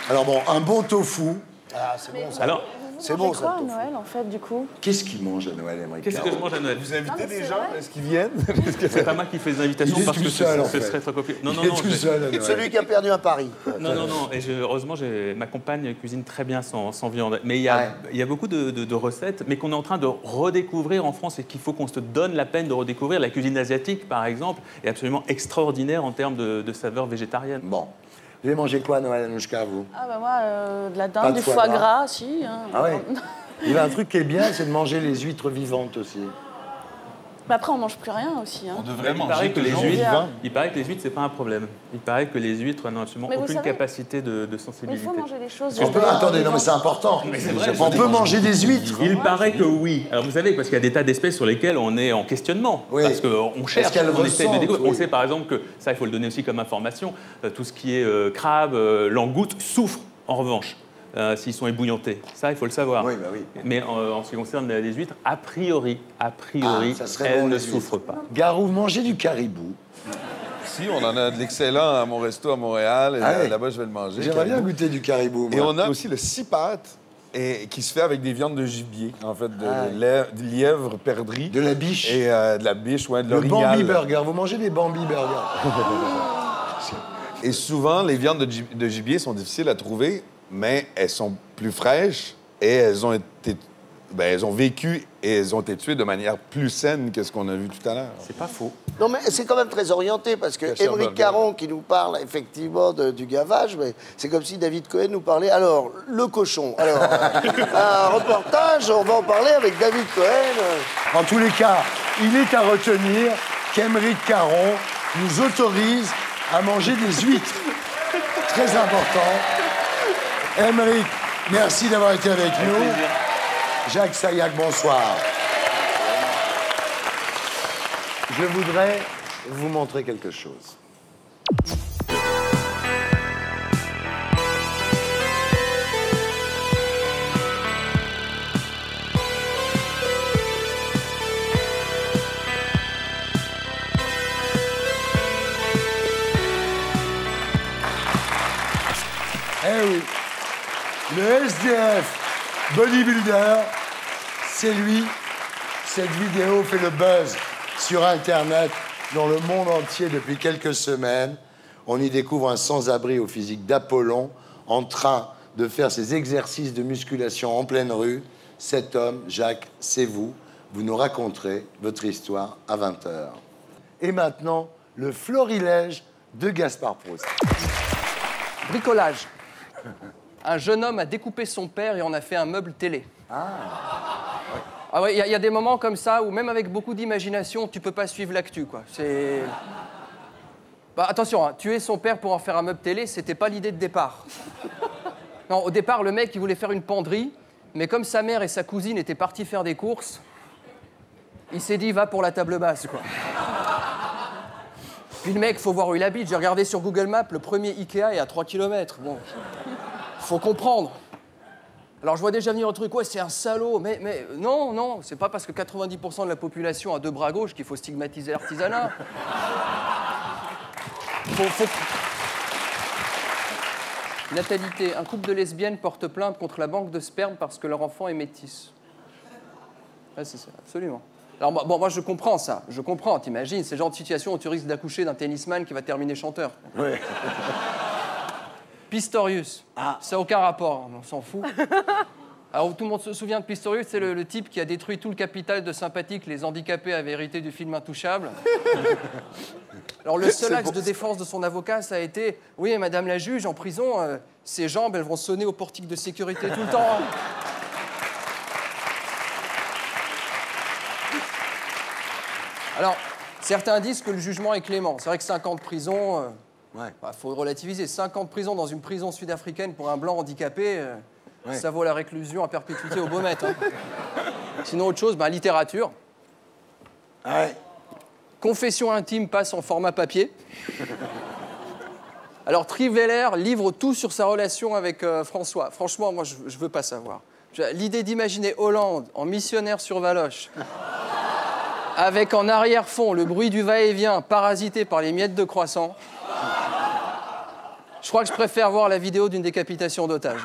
alors bon, un bon tofu, Ah, c'est bon, ça. Alors, C'est bon, ça. Quoi à Noël, en fait, du coup? Qu'est-ce qu'ils mangent à Noël, Émeric Qu'est-ce que je mange à Noël? Vous invitez des gens? vrai. Est-ce qu'ils viennent? C'est pas moi qui fais les invitations parce que ce serait très compliqué. Non, non, non. Celui qui a perdu un pari. Non, non, non. Et heureusement, ma compagne cuisine très bien sans viande. Mais il y a beaucoup de recettes, mais qu'on est en train de redécouvrir en France et qu'il faut qu'on se donne la peine de redécouvrir. La cuisine asiatique, par exemple, est absolument extraordinaire en termes de saveurs végétariennes. Bon. Vous avez mangé quoi à Noël, Anouchka, vous? Ah bah moi, de la dinde, du foie gras, si. Hein. Ah ouais. Il y a un truc qui est bien, c'est de manger les huîtres vivantes aussi. Mais après, on mange plus rien aussi. Hein. On devrait manger paraît que les huîtres, vivants. il paraît que les huîtres, c'est pas un problème. Il paraît que les huîtres n'ont absolument aucune capacité de sensibilité. Mais il faut manger des choses. Attendez, non mais c'est important. Mais c'est vrai, on peut manger des huîtres. Il paraît que oui. Alors vous savez, parce qu'il y a des tas d'espèces sur lesquelles on est en questionnement. Oui. Parce qu'on cherche, on essaie de découvrir. Oui. On sait par exemple que, ça il faut le donner aussi comme information, tout ce qui est crabe, langouste souffre en revanche. S'ils sont ébouillantés. Ça, il faut le savoir. Oui, bah oui. Mais en ce qui concerne les huîtres, a priori, ça elles bon, ne les souffrent pas. Garou, vous mangez du caribou? Si, on en a de l'excellent à mon resto à Montréal. Et là-bas, je vais le manger. J'aimerais bien goûter du caribou, moi. Et on a aussi le cipat, qui se fait avec des viandes de gibier, en fait, de lièvre, perdrix. De la biche. Et de la biche, ouais, de l'orignal. Le Bambi Burger. Vous mangez des Bambi Burgers? Et souvent, les viandes de gibier sont difficiles à trouver, mais elles sont plus fraîches et elles ont vécu et elles ont été tuées de manière plus saine que ce qu'on a vu tout à l'heure. C'est pas faux. Non, mais c'est quand même très orienté, parce que Émeric Caron qui nous parle effectivement du gavage, mais c'est comme si David Cohen nous parlait. Alors, le cochon. Alors, un reportage, on va en parler avec David Cohen. En tous les cas, il est à retenir qu'Émeric Caron nous autorise à manger des huîtres. Très important. Émeric, merci d'avoir été avec nous. Plaisir. Jacques Sayac, bonsoir. Je voudrais vous montrer quelque chose. Eh oui, le SDF bodybuilder, c'est lui. Cette vidéo fait le buzz sur Internet dans le monde entier depuis quelques semaines. On y découvre un sans-abri au physique d'Apollon en train de faire ses exercices de musculation en pleine rue. Cet homme, Jacques, c'est vous. Vous nous raconterez votre histoire à 20h. Et maintenant, le florilège de Gaspard Proust. Bricolage. Un jeune homme a découpé son père et en a fait un meuble télé. Ah ouais, il y a des moments comme ça où même avec beaucoup d'imagination, tu peux pas suivre l'actu, quoi. C'est... Bah, attention, hein, tuer son père pour en faire un meuble télé, c'était pas l'idée de départ. Non, au départ, le mec, il voulait faire une penderie, mais comme sa mère et sa cousine étaient partis faire des courses, il s'est dit, va pour la table basse, quoi. Puis le mec, faut voir où il habite. J'ai regardé sur Google Maps, le premier Ikea est à 3 km. Bon, faut comprendre. Alors je vois déjà venir le truc, ouais, c'est un salaud, mais non, c'est pas parce que 90% de la population a 2 bras gauches qu'il faut stigmatiser l'artisanat. Natalité, un couple de lesbiennes porte plainte contre la banque de sperme parce que leur enfant est métis. Ouais, c'est ça, absolument. Alors bon, moi je comprends ça, je comprends, t'imagines, c'est le genre de situation où tu risques d'accoucher d'un tennisman qui va terminer chanteur. Ouais. Pistorius, ça n'a aucun rapport, on s'en fout. Alors tout le monde se souvient de Pistorius, c'est le type qui a détruit tout le capital de sympathie que les handicapés avaient hérité du film Intouchable. Alors le seul axe de défense de son avocat, ça a été « Oui, madame la juge, en prison, ses jambes, elles vont sonner au portique de sécurité tout le temps. Hein. » Alors, certains disent que le jugement est clément. C'est vrai que 5 ans de prison, faut relativiser. 5 ans de prison dans une prison sud-africaine pour un blanc handicapé, ça vaut la réclusion à perpétuité au Beaumet. Hein. Sinon, autre chose, littérature. Confession intime passe en format papier. Alors, Triveller livre tout sur sa relation avec François. Franchement, moi, je veux pas savoir. L'idée d'imaginer Hollande en missionnaire sur Valoche, avec en arrière-fond le bruit du va-et-vient parasité par les miettes de croissant, je crois que je préfère voir la vidéo d'une décapitation d'otages.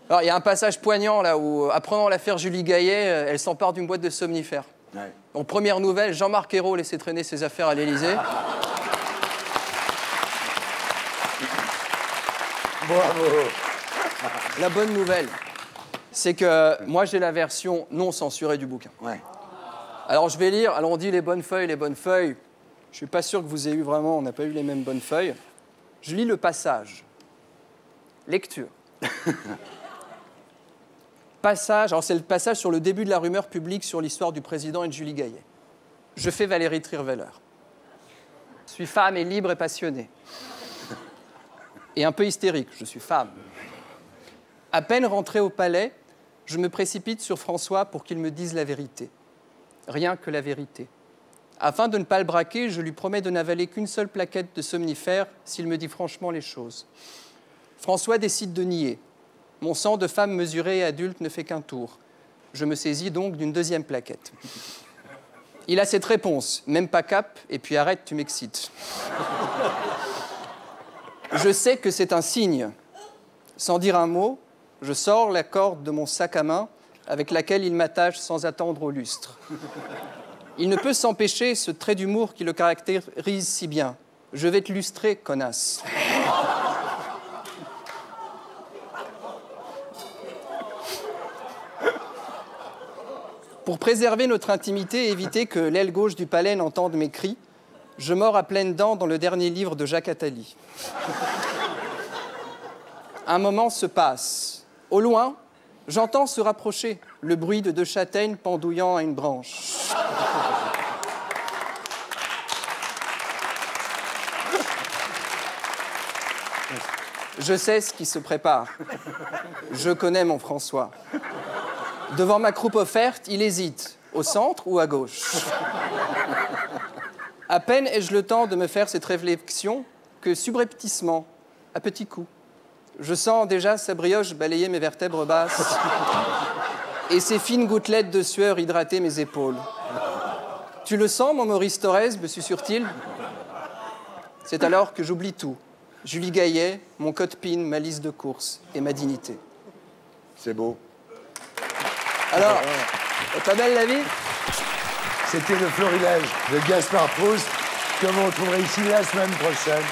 Alors, il y a un passage poignant, là, où, apprenant l'affaire Julie Gaillet, elle s'empare d'une boîte de somnifères. Ouais. Donc, première nouvelle, Jean-Marc Ayrault laissait traîner ses affaires à l'Élysée. Bravo. La bonne nouvelle, c'est que moi, j'ai la version non censurée du bouquin. Ouais. Alors, je vais lire. Alors, on dit les bonnes feuilles, les bonnes feuilles. Je suis pas sûr que vous ayez eu vraiment, on n'a pas eu les mêmes bonnes feuilles. Je lis le passage. Lecture. Passage, alors c'est le passage sur le début de la rumeur publique sur l'histoire du président et de Julie Gaillet. Je fais Valérie Trierweiler. Je suis femme et libre et passionnée. Et un peu hystérique, je suis femme. À peine rentrée au palais, je me précipite sur François pour qu'il me dise la vérité. Rien que la vérité. Afin de ne pas le braquer, je lui promets de n'avaler qu'une seule plaquette de somnifères s'il me dit franchement les choses. François décide de nier. Mon sang de femme mesurée et adulte ne fait qu'un tour. Je me saisis donc d'une deuxième plaquette. Il a cette réponse, même pas cap, et puis arrête, tu m'excites. Je sais que c'est un signe. Sans dire un mot, je sors la corde de mon sac à main avec laquelle il m'attache sans attendre au lustre. Il ne peut s'empêcher ce trait d'humour qui le caractérise si bien. Je vais te lustrer, connasse. Pour préserver notre intimité et éviter que l'aile gauche du palais n'entende mes cris, je mords à pleines dents dans le dernier livre de Jacques Attali. Un moment se passe. Au loin, j'entends se rapprocher le bruit de 2 châtaignes pendouillant à une branche. Je sais ce qui se prépare. Je connais mon François. Devant ma croupe offerte, il hésite, au centre ou à gauche. À peine ai-je le temps de me faire cette réflexion que, subrepticement, à petits coups, je sens déjà sa brioche balayer mes vertèbres basses et ses fines gouttelettes de sueur hydrater mes épaules. Tu le sens, mon Maurice Thorez, me susurre-t-il. C'est alors que j'oublie tout. Julie Gaillet, mon code PIN, ma liste de courses et ma dignité. C'est beau. Alors, pas belle la vie? C'était le florilège de Gaspard Proust que vous retrouverez ici la semaine prochaine.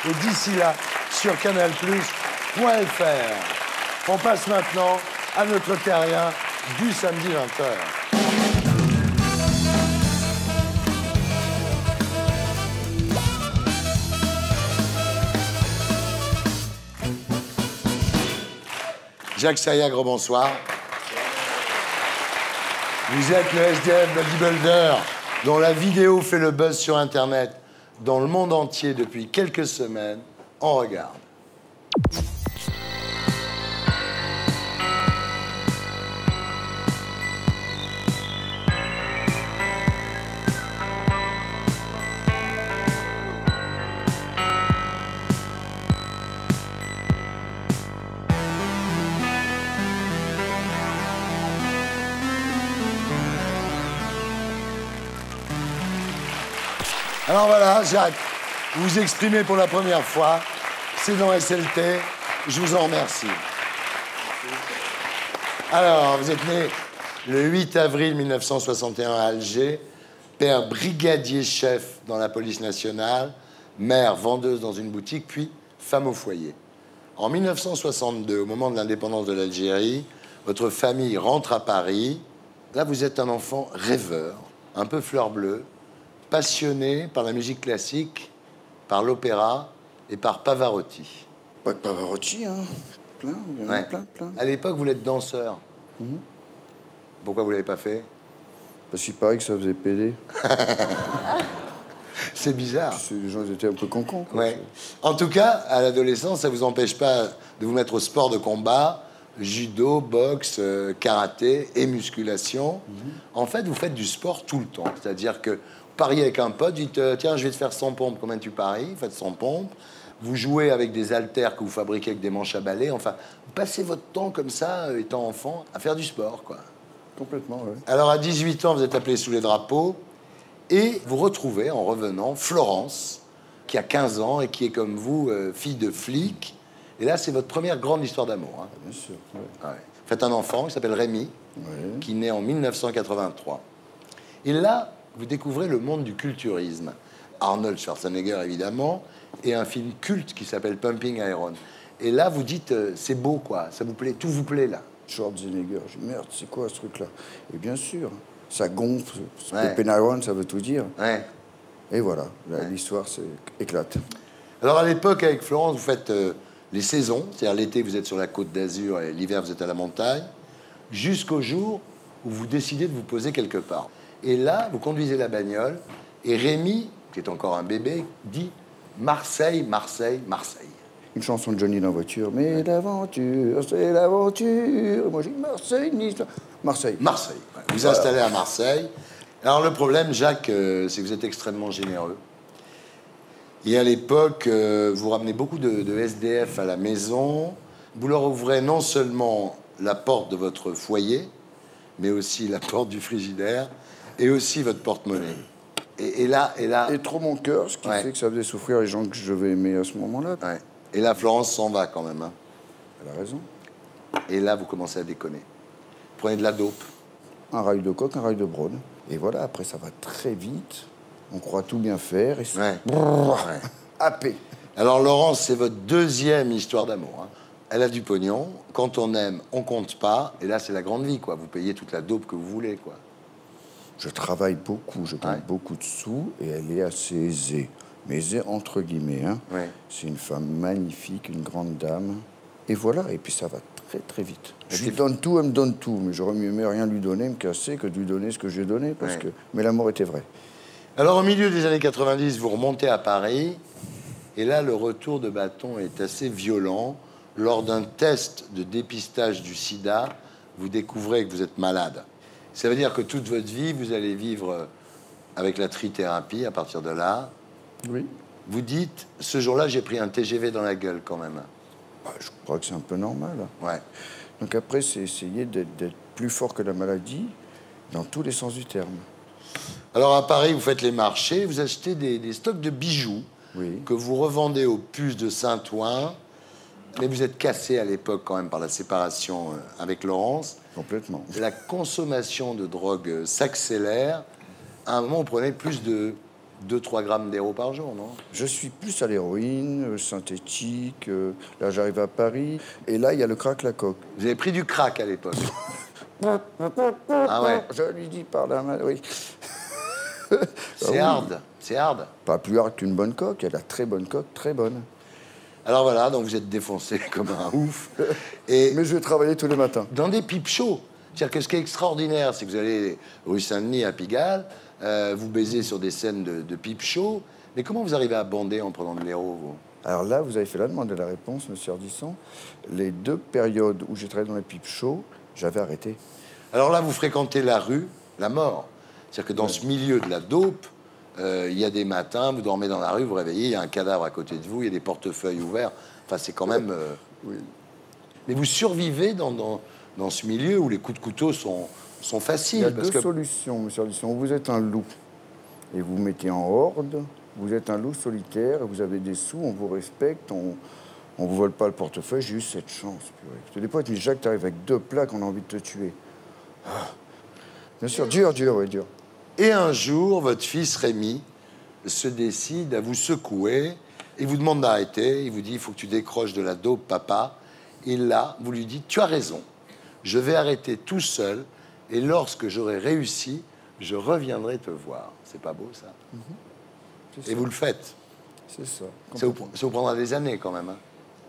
Et d'ici là, sur canalplus.fr. On passe maintenant à notre terrien du samedi 20h. Jacques Sayag, bonsoir. Vous êtes le SDF bodybuilder dont la vidéo fait le buzz sur Internet dans le monde entier depuis quelques semaines. On regarde. Alors voilà, Jacques, vous vous exprimez pour la première fois. C'est dans SLT. Je vous en remercie. Alors, vous êtes né le 8 avril 1961 à Alger, père brigadier-chef dans la police nationale, mère vendeuse dans une boutique, puis femme au foyer. En 1962, au moment de l'indépendance de l'Algérie, votre famille rentre à Paris. Là, vous êtes un enfant rêveur, un peu fleur bleue, passionné par la musique classique, par l'opéra et par Pavarotti. Pas de Pavarotti, hein. Plein, il y en a plein. À l'époque, vous êtes danseur. Pourquoi vous ne l'avez pas fait? Parce qu'il paraît que ça faisait pédé. C'est bizarre. Les gens étaient un peu concons. Ouais. En tout cas, à l'adolescence, ça ne vous empêche pas de vous mettre au sport de combat, judo, boxe, karaté et musculation. En fait, vous faites du sport tout le temps. C'est-à-dire que vous pariez avec un pote, dites tiens, je vais te faire 100 pompes. Combien tu paries? Vous faites 100 pompes. Vous jouez avec des haltères que vous fabriquez avec des manches à balai. Enfin, vous passez votre temps comme ça, étant enfant, à faire du sport, quoi. Complètement, oui. Alors, à 18 ans, vous êtes appelé sous les drapeaux et vous retrouvez, en revenant, Florence, qui a 15 ans et qui est comme vous, fille de flic, Et là, c'est votre première grande histoire d'amour. Hein. Bien sûr. Ouais. Vous faites un enfant qui s'appelle Rémi, qui naît en 1983. Et là, vous découvrez le monde du culturisme. Arnold Schwarzenegger, évidemment, et un film culte qui s'appelle Pumping Iron. Et là, vous dites, c'est beau, quoi. Ça vous plaît, tout vous plaît, là. Schwarzenegger, je dis, merde, c'est quoi ce truc-là? Et bien sûr, ça gonfle. Pumping Iron, ça veut tout dire. Ouais. Et voilà, l'histoire éclate. Alors, à l'époque, avec Florence, vous faites les saisons. C'est-à-dire, l'été, vous êtes sur la Côte d'Azur, et l'hiver, vous êtes à la montagne. Jusqu'au jour où vous décidez de vous poser quelque part. Et là, vous conduisez la bagnole, et Rémi, qui est encore un bébé, dit Marseille, Marseille, Marseille. Une chanson de Johnny dans la voiture. Mais l'aventure, c'est l'aventure. Moi, j'ai dit Marseille, Nice. Marseille. Marseille. Ouais. Vous installez à Marseille. Alors, le problème, Jacques, c'est que vous êtes extrêmement généreux. Et à l'époque, vous ramenez beaucoup de SDF à la maison. Vous leur ouvrez non seulement la porte de votre foyer, mais aussi la porte du frigidaire et aussi votre porte-monnaie. Et là... Et trop mon cœur, ce qui fait que ça faisait souffrir les gens que je devais aimer à ce moment-là. Ouais. Et là, Florence s'en va quand même. Hein. Elle a raison. Et là, vous commencez à déconner. Vous prenez de la dope. Un rail de coke, un rail de brode. Et voilà, après, ça va très vite. On croit tout bien faire. Et happé. Alors, Laurence, c'est votre deuxième histoire d'amour. Hein. Elle a du pognon. Quand on aime, on compte pas. Et là, c'est la grande vie, quoi. Vous payez toute la dope que vous voulez, quoi. Je travaille beaucoup, je gagne beaucoup de sous. Et elle est assez aisée. Mais aisée entre guillemets. Hein. Ouais. C'est une femme magnifique, une grande dame. Et voilà, et puis ça va très très vite. Je lui donne tout, elle me donne tout. Mais j'aurais mieux aimé rien lui donner, me casser, que de lui donner ce que j'ai donné. Parce que... Mais l'amour était vrai. Alors, au milieu des années 90, vous remontez à Paris. Et là, le retour de bâton est assez violent. Lors d'un test de dépistage du sida, vous découvrez que vous êtes malade. Ça veut dire que toute votre vie, vous allez vivre avec la trithérapie à partir de là. Oui. Vous dites, ce jour-là, j'ai pris un TGV dans la gueule quand même. Bah, je crois que c'est un peu normal. Ouais. Donc après, c'est essayer d'être plus fort que la maladie dans tous les sens du terme. Alors à Paris, vous faites les marchés, vous achetez des stocks de bijoux que vous revendez aux puces de Saint-Ouen. Mais vous êtes cassé à l'époque quand même par la séparation avec Laurence. Complètement. La consommation de drogue s'accélère. À un moment, vous prenez plus de 2-3 grammes d'héros par jour, non? Je suis plus à l'héroïne, synthétique. Là, j'arrive à Paris. Et là, il y a le crack, la coke. Vous avez pris du crack à l'époque? Ah ouais? Je lui dis par là, oui. C'est hard, c'est hard. Pas plus hard qu'une bonne coque. Elle a très bonne coque, très bonne. Alors voilà, donc vous êtes défoncé comme un ouf. Mais je vais travailler tous les matins. Dans des pipes shows. C'est-à-dire que ce qui est extraordinaire, c'est que vous allez rue Saint-Denis à Pigalle, vous baisez sur des scènes de pipe show. Mais comment vous arrivez à bander en prenant de l'héros, vous? Alors là, vous avez fait la demande de la réponse, monsieur Ardisson. Les 2 périodes où j'ai travaillé dans les pipe shows, j'avais arrêté. Alors là, vous fréquentez la rue, la mort. C'est-à-dire que dans ce milieu de la dope, il y a des matins, vous dormez dans la rue, vous vous réveillez, il y a un cadavre à côté de vous, il y a des portefeuilles ouverts. Enfin, c'est quand même... Oui. Mais vous survivez dans ce milieu où les coups de couteau sont faciles. Il y a 2 solutions, monsieur Ardisson. Vous êtes un loup et vous mettez en horde. Vous êtes un loup solitaire, vous avez des sous, on vous respecte, on vous vole pas le portefeuille. J'ai eu cette chance. Purée. Parce que des fois, tu dis, Jacques, t'arrives avec 2 plaques, on a envie de te tuer. Ah. Bien sûr, dur. Et un jour, votre fils Rémi se décide à vous secouer. Il vous demande d'arrêter. Il vous dit, il faut que tu décroches de la dope, papa. Et là, vous lui dites, tu as raison. Je vais arrêter tout seul. Et lorsque j'aurai réussi, je reviendrai te voir. C'est pas beau, ça? Et vous le faites. C'est ça. Ça vous prendra des années, quand même. Hein.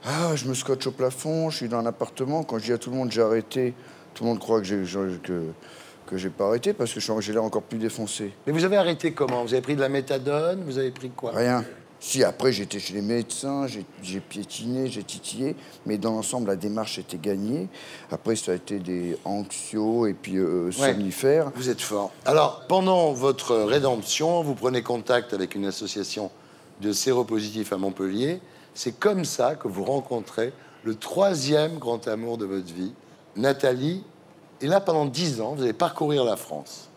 Ah, je me scotche au plafond. Je suis dans un appartement. Quand je dis à tout le monde, j'ai arrêté, tout le monde croit que j'ai pas arrêté parce que j'ai l'air encore plus défoncé. Mais vous avez arrêté comment? Vous avez pris de la méthadone? Vous avez pris quoi? Rien. Si, après, j'étais chez les médecins, j'ai piétiné, j'ai titillé, mais dans l'ensemble, la démarche était gagnée. Après, ça a été des anxios et puis somnifères. Vous êtes fort. Alors, pendant votre rédemption, vous prenez contact avec une association de séropositifs à Montpellier. C'est comme ça que vous rencontrez le 3e grand amour de votre vie, Nathalie. Et là, pendant 10 ans, vous allez parcourir la France.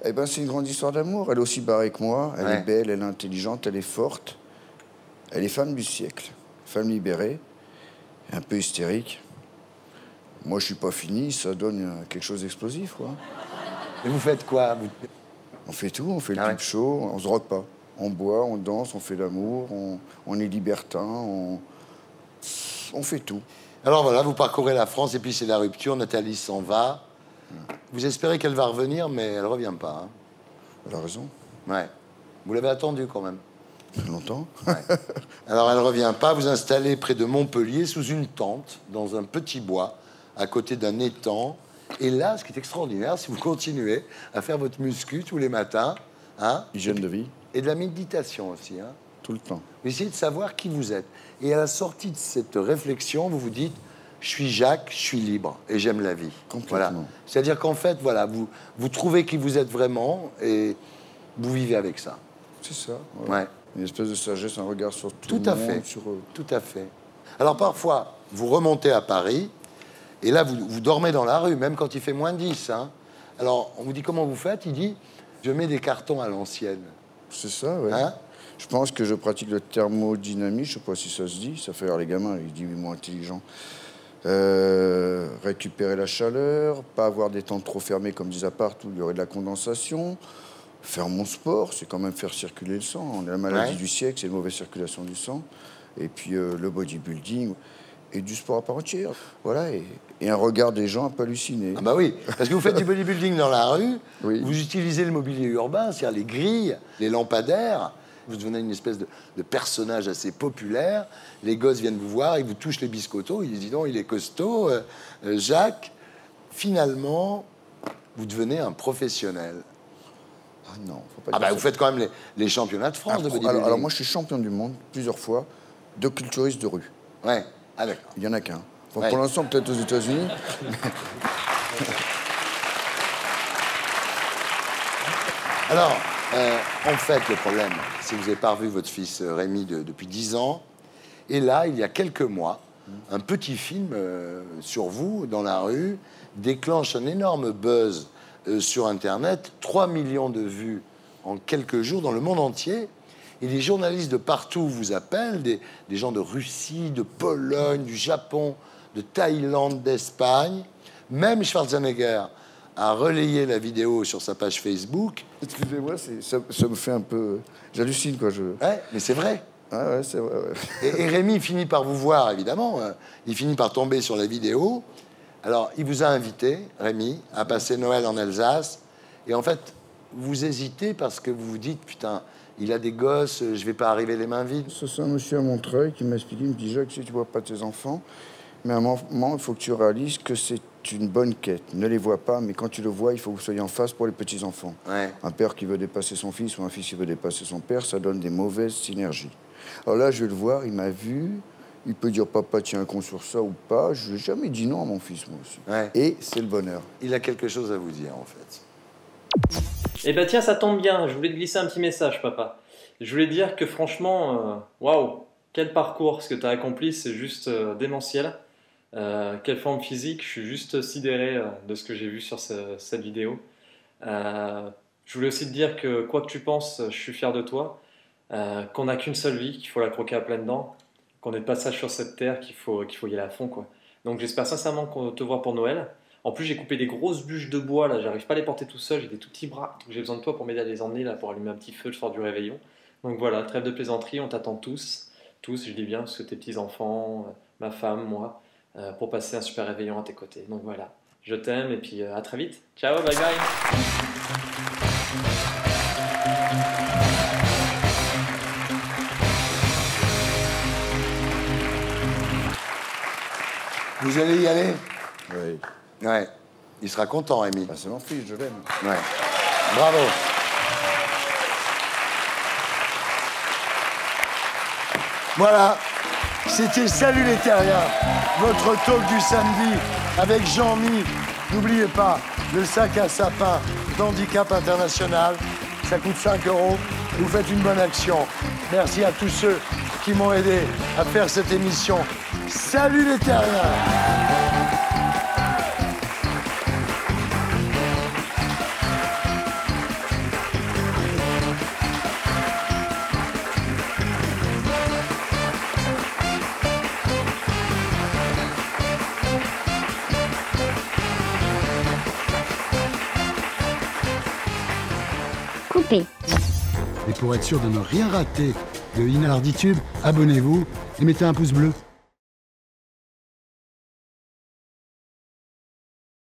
Eh bien, c'est une grande histoire d'amour. Elle est aussi barrée que moi. Elle est belle, elle est intelligente, elle est forte. Elle est femme du siècle, femme libérée. un peu hystérique. Moi, je suis pas fini, ça donne quelque chose d'explosif, quoi. Et vous faites quoi? On fait tout, on fait le clip show, on se drogue pas. On boit, on danse, on fait l'amour, on est libertin, on fait tout. Alors voilà, vous parcourez la France et puis c'est la rupture, Nathalie s'en va. Vous espérez qu'elle va revenir, mais elle revient pas. Hein. Elle a raison. Ouais. Vous l'avez attendue quand même. Longtemps. Ouais. Alors elle revient pas, vous installez près de Montpellier sous une tente, dans un petit bois, à côté d'un étang. Et là, ce qui est extraordinaire, si vous continuez à faire votre muscu tous les matins, hein, hygiène de vie. Et de la méditation aussi. Hein. Tout le temps. Vous essayez de savoir qui vous êtes. Et à la sortie de cette réflexion, vous vous dites, je suis Jacques, je suis libre et j'aime la vie. Complètement. Voilà. C'est-à-dire qu'en fait, voilà, vous trouvez qui vous êtes vraiment et vous vivez avec ça. C'est ça. Ouais. Une espèce de sagesse, un regard sur tout, tout à fait. Sur eux. Tout à fait. Alors parfois, vous remontez à Paris et là, vous dormez dans la rue, même quand il fait moins 10. Hein. Alors, on vous dit comment vous faites? Il dit, je mets des cartons à l'ancienne. C'est ça, oui. Hein? Je pense que je pratique le thermodynamisme, je ne sais pas si ça se dit, ça fait rire les gamins, ils disent moins intelligent. Récupérer la chaleur, pas avoir des temps trop fermés comme disent à part où il y aurait de la condensation. Faire mon sport, c'est quand même faire circuler le sang. On a la maladie du siècle, c'est une mauvaise circulation du sang. Et puis le bodybuilding et du sport à part entière. Voilà, et un regard des gens un peu halluciné. Ah bah oui, parce que vous faites du bodybuilding dans la rue, vous utilisez le mobilier urbain, c'est-à-dire les grilles, les lampadaires. Vous devenez une espèce de personnage assez populaire. Les gosses viennent vous voir, ils vous touchent les biscottos, ils disent non, il est costaud, Jacques. Finalement, vous devenez un professionnel. Ah non, faut pas dire ça. Vous faites quand même les championnats de France de bodybuilding. Alors moi, je suis champion du monde plusieurs fois de culturiste de rue. Ouais, ah d'accord. Il n'y en a qu'un. Enfin, pour l'instant, peut-être aux États-Unis. Alors, en fait, le problème, c'est que vous n'avez pas revu votre fils Rémi depuis 10 ans. Et là, il y a quelques mois, un petit film sur vous, dans la rue, déclenche un énorme buzz sur Internet. 3 millions de vues en quelques jours dans le monde entier. Et les journalistes de partout vous appellent, des gens de Russie, de Pologne, du Japon, de Thaïlande, d'Espagne. Même Schwarzenegger a relayé la vidéo sur sa page Facebook. Excusez-moi, ça me fait un peu... J'hallucine, quoi. Ouais, mais c'est vrai. Ah ouais, c'est vrai, ouais. Et Rémi finit par vous voir, évidemment. Il finit par tomber sur la vidéo. Alors, il vous a invité, Rémi, à passer Noël en Alsace. Et en fait, vous hésitez parce que vous vous dites, putain, il a des gosses, je vais pas arriver les mains vides. C'est un monsieur à Montreuil qui m'a expliqué, il me dit, Jacques, si tu vois pas tes enfants, mais à un moment, il faut que tu réalises que c'est une bonne quête. Ne les vois pas, mais quand tu le vois, il faut que vous soyez en face pour les petits-enfants. Ouais. Un père qui veut dépasser son fils ou un fils qui veut dépasser son père, ça donne des mauvaises synergies. Alors là, je vais le voir, il m'a vu, il peut dire, papa, tiens un con sur ça ou pas. Je n'ai jamais dit non à mon fils, moi aussi. Ouais. Et c'est le bonheur. Il a quelque chose à vous dire, en fait. Eh ben tiens, ça tombe bien, je voulais te glisser un petit message, papa. Je voulais dire que franchement, waouh, quel parcours, ce que tu as accompli, c'est juste démentiel. Quelle forme physique, je suis juste sidéré de ce que j'ai vu sur cette vidéo. Je voulais aussi te dire que quoi que tu penses, je suis fier de toi, qu'on n'a qu'une seule vie, qu'il faut la croquer à pleines dents, qu'on est de passage sur cette terre, qu'il faut y aller à fond, quoi. Donc j'espère sincèrement te voir pour Noël. En plus, j'ai coupé des grosses bûches de bois, là, j'arrive pas à les porter tout seul, j'ai des tout petits bras, donc j'ai besoin de toi pour m'aider à les emmener, là, pour allumer un petit feu le soir du réveillon. Donc voilà, trêve de plaisanterie, on t'attend tous, je dis bien, parce que tes petits-enfants, ma femme, moi, pour passer un super réveillon à tes côtés. Donc voilà, je t'aime et puis à très vite. Ciao, bye bye. Vous allez y aller? Oui. Ouais. Il sera content, Rémi. Bah, c'est mon fils, je l'aime. Ouais. Bravo. Voilà. C'était Salut les terriens, votre talk du samedi avec Jean-Mi. N'oubliez pas, le sac à sapin d'handicap international, ça coûte 5 €. Vous faites une bonne action. Merci à tous ceux qui m'ont aidé à faire cette émission. Salut les terriens! coupé. Et pour être sûr de ne rien rater de Inarditube, abonnez-vous et mettez un pouce bleu.